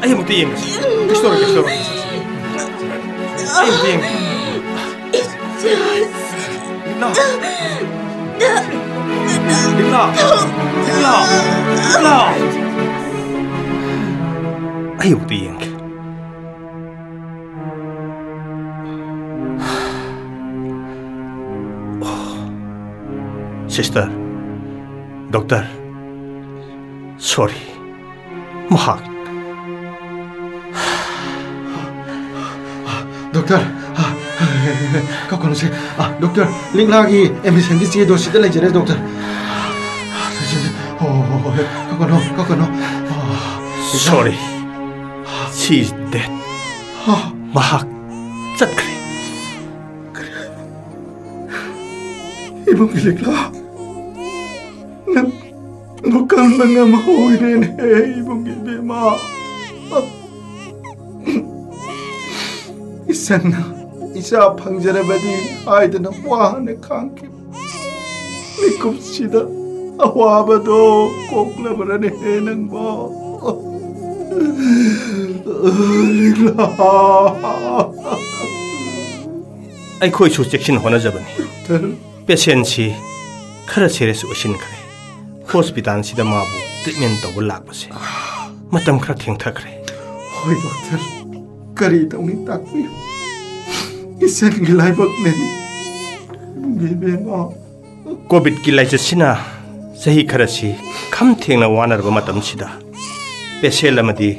आई मुक्ति येंग स्टोरी आई मुक्ति येंग ला आई मुक्ति येंग सिस्टर डॉक्टर सॉरी महाक डॉक्टर कौन से डॉक्टर लिंगला की एडमिशन की चीज दोषी ले जरे डॉक्टर कौन सॉरी शी इज डेड महाक चक्रे इबुंग लिंगला Bukan mengamau ini, ibu bima. Isana, isa pangjara badi aidana wahane kanki. Likup sida awaba do kokla berani henang ba. Ligla. Ai khoi chu section hona jabani. Patient si khara serious osin khare. Hospital सिदा माबू treatment तब लापसे मतम खरा थेंथखरे होय doctor करी तौनी ताकपि इसन की लाइबक ने बेबेमा Covid की लाइजसिना सही खरसी खम थेंना वानरब मतम सिदा पेशेंट अमदी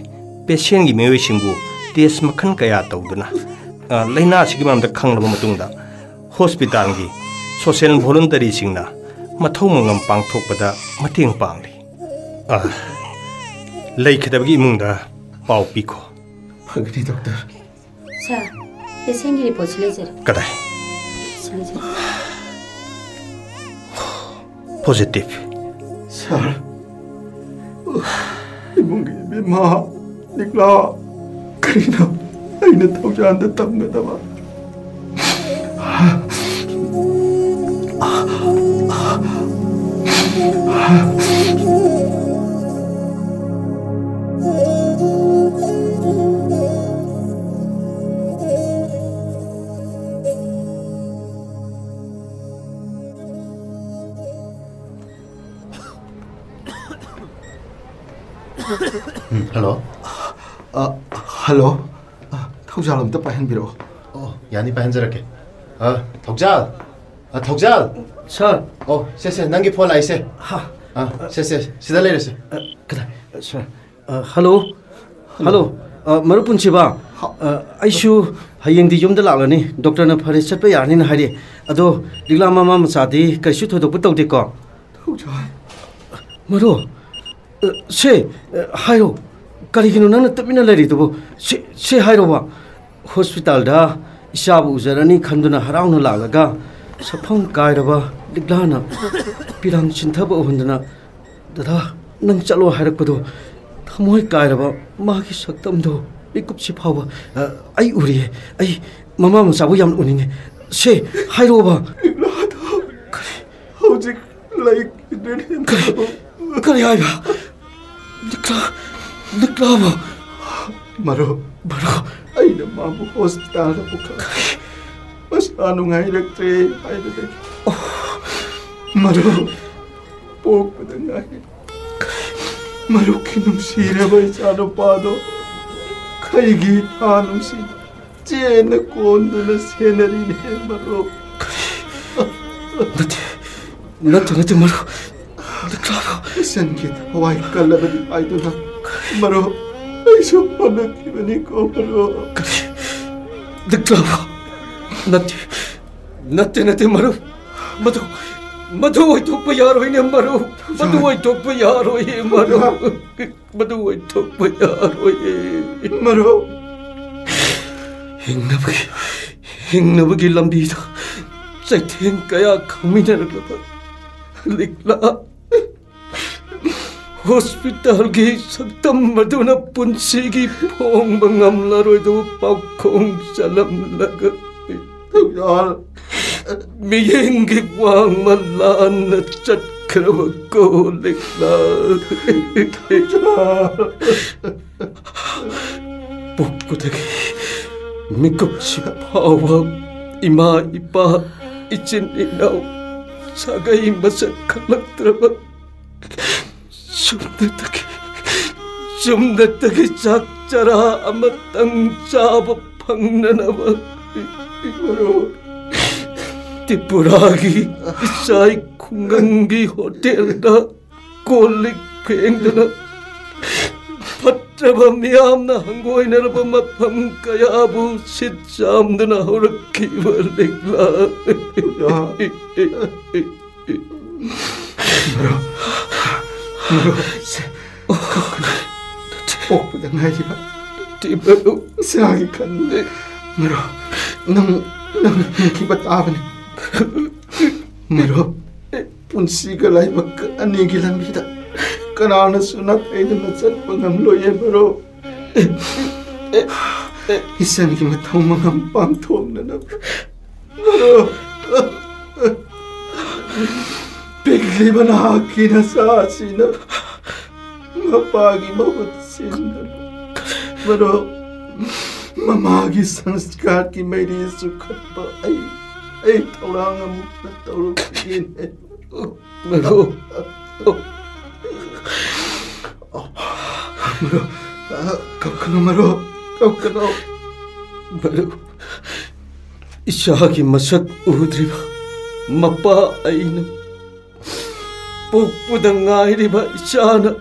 पेशेंट की मेवेसिंगु टेस्ट मखन कया तौदना लाइना सिगी मामदा खंगलब मतुंगदा हॉस्पिटल की सोशल वॉलंटरी सिंगना मथौ मंगम पांगथोकपदा मतेंग पांगली लेखदबगी इमुंगदा पाउ पिखो फगनी डॉक्टर सर पेशेंट की रिपोर्ट ले जरा कदाय पॉजिटिव सर इमुंगी बेमा निकला करीना अइना थौजानदा तमगदबा हेलो हेलो थौजाल अमता पाहनबिरो यानी पाहनजरके थौजाल थौजाल सर से नंगी फोन आइसे से सिदा लेरेसे कदा सर हेलो हेलो मरुपुनसिबा आइसु हयेंदी युमदा लालनी डॉक्टर न फरे चटपा यारनी न हाइरे अदो दिगला मामा मचादी कैसु थोदोप तौदेको थौजाल मरो से हाइरो करिगिनो नन तमिना लेरिदबो से हाइरोबा हॉस्पिटल दा इसाबु उजरनी खंदुना हराउना लालगा सफम कायरबा दिगलाना पिरांग चिंथब ओहंदना दादा नंग चलो हाइरकदो थमोय कायरबा मागी सक्तमदो बिकुपसि फावबा आई उरिए आई ममा मसाबु याम उनिने से हाइरोबा दिगलादो हौजिक लाइक करी आइबा दिगला Maro, ay na mamu hospital na po ka. Mas anong nga ilagtre, ay na dek. Maro, pog pa na nga. Maro, kinumsira ba isa ano pa do? Kaigi, anong si Jen na kondo na siya na rin eh, Maro. Nati, Maro. Naklaro. Isan kita, haway ka laban ay do na. Maro, ay sumanak kimanin ko, Maro. Naklaro. Nati, Maro. Madu ay tukpa yaroy niya, Maro. Madu ay tukpa yaroy, Maro. Madu ay tukpa yaroy. Maro. Hingnabagi lambida. Sa ting kaya kami na naglaba. Likla. Hospital gi sagtam maduna punsigi pong mangamlaroy do pagkong salam laga. Tugal. Miyenggi wang malaan na chat karawag ko likla. Pukutagi. Mikup si pawang ima ipa icin inaw. Sagay masak kalagtraba. Sumnatagi sakcara amatang saba pangnanawa. Maro. Tipuragi isay kungangi hotel na kolik pengda na. Patraba miyam na hangoy na raba mapam kaya abu sitsam na nahuraki walikla. Maro. Pog pa na nga iba. Maro. Sagi ka na. Maro. Nang kibataban. Maro. Punsi ka lai magka-anigilan bida. Kanana sunat ay namasat pangamloy eh, Maro. Isan kimatang mga pangtong na na. Maro. Bigli ba na akin na sa asina? Mapagi mawatsin na. Maro. Mamagi sanskar ki may risukat pa ay taurangan mo na taurugin eh. Maro. Maro. Kau ka na, Maro. Kau ka na. Maro. Isaki masak udriba. Mapa ay na. Pupudang ngayon ba isana.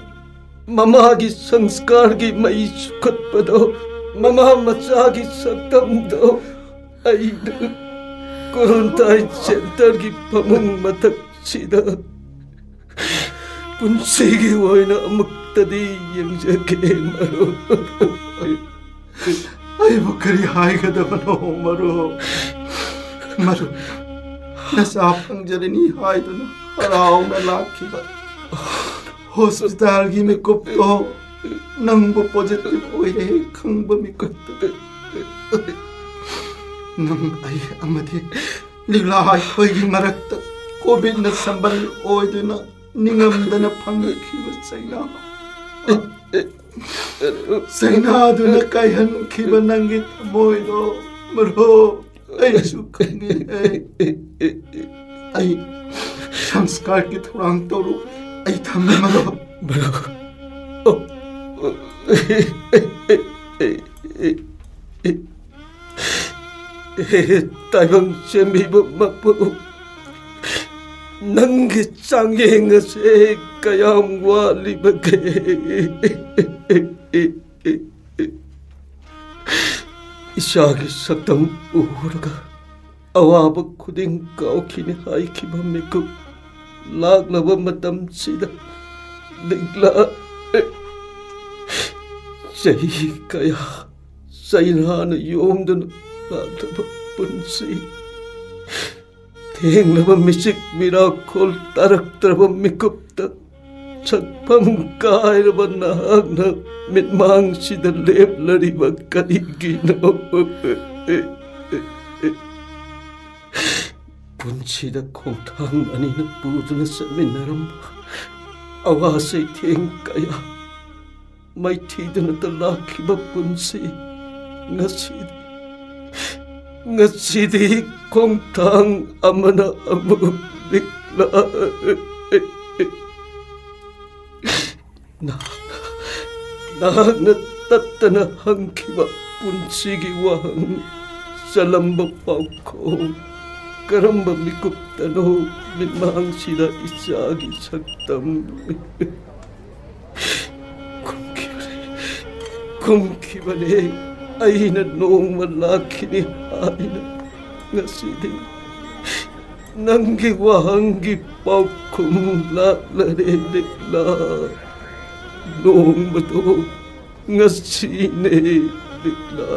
Mamagi sanskar ki may sukat pa daw. Mamamasagi saktam daw. Ay na. Quarantine center ki pamang matak sida. Punsigi way na magtadi yung jake, Maro. Ay, magkarihay ka naman ako, Maro. Maro, nasapang dyan ni Hay doon na haraw na laki ba? Hospital gi may kupto nang positive oy kang bamikot. Nang ay amadi liglahay ko'y marakta COVID na sambal oy doon na ningamda na pangakibat sa ina. Sa ina doon na kayan kiba nanggit amoy do. Maro, ay sukangi ay sanskar ki thurang toro ay thamne Maro. Maro. Taibang siyamiba mapo. Nanggitsanging ase kayang wali bagay. Isagi saktam uhuraga. Awabag kuding kao kinihay kibamiko. Laglaba matam sida. Ligla. Say kaya. Say na yung doon. Laglaba punsi. Ting na misik miracle tarak traba mikupta. Sagpam kaya na ba nahag na mitmang sidalep lari magkaliginaw. Punsi na kong tang ani na puto na sa minaramba. Awasay ting kaya. maithidana lakiba punsi ngasidi kongtang amana amuk likla na tattana hangkiba punsigi wahang salamba pauko karamba mikuptano minmahang sila isagi saktam kumkibale ayna noong malaki ni Haina ngasidi nanggiwahanggi paukum lalarilikla noong bato ngasine likla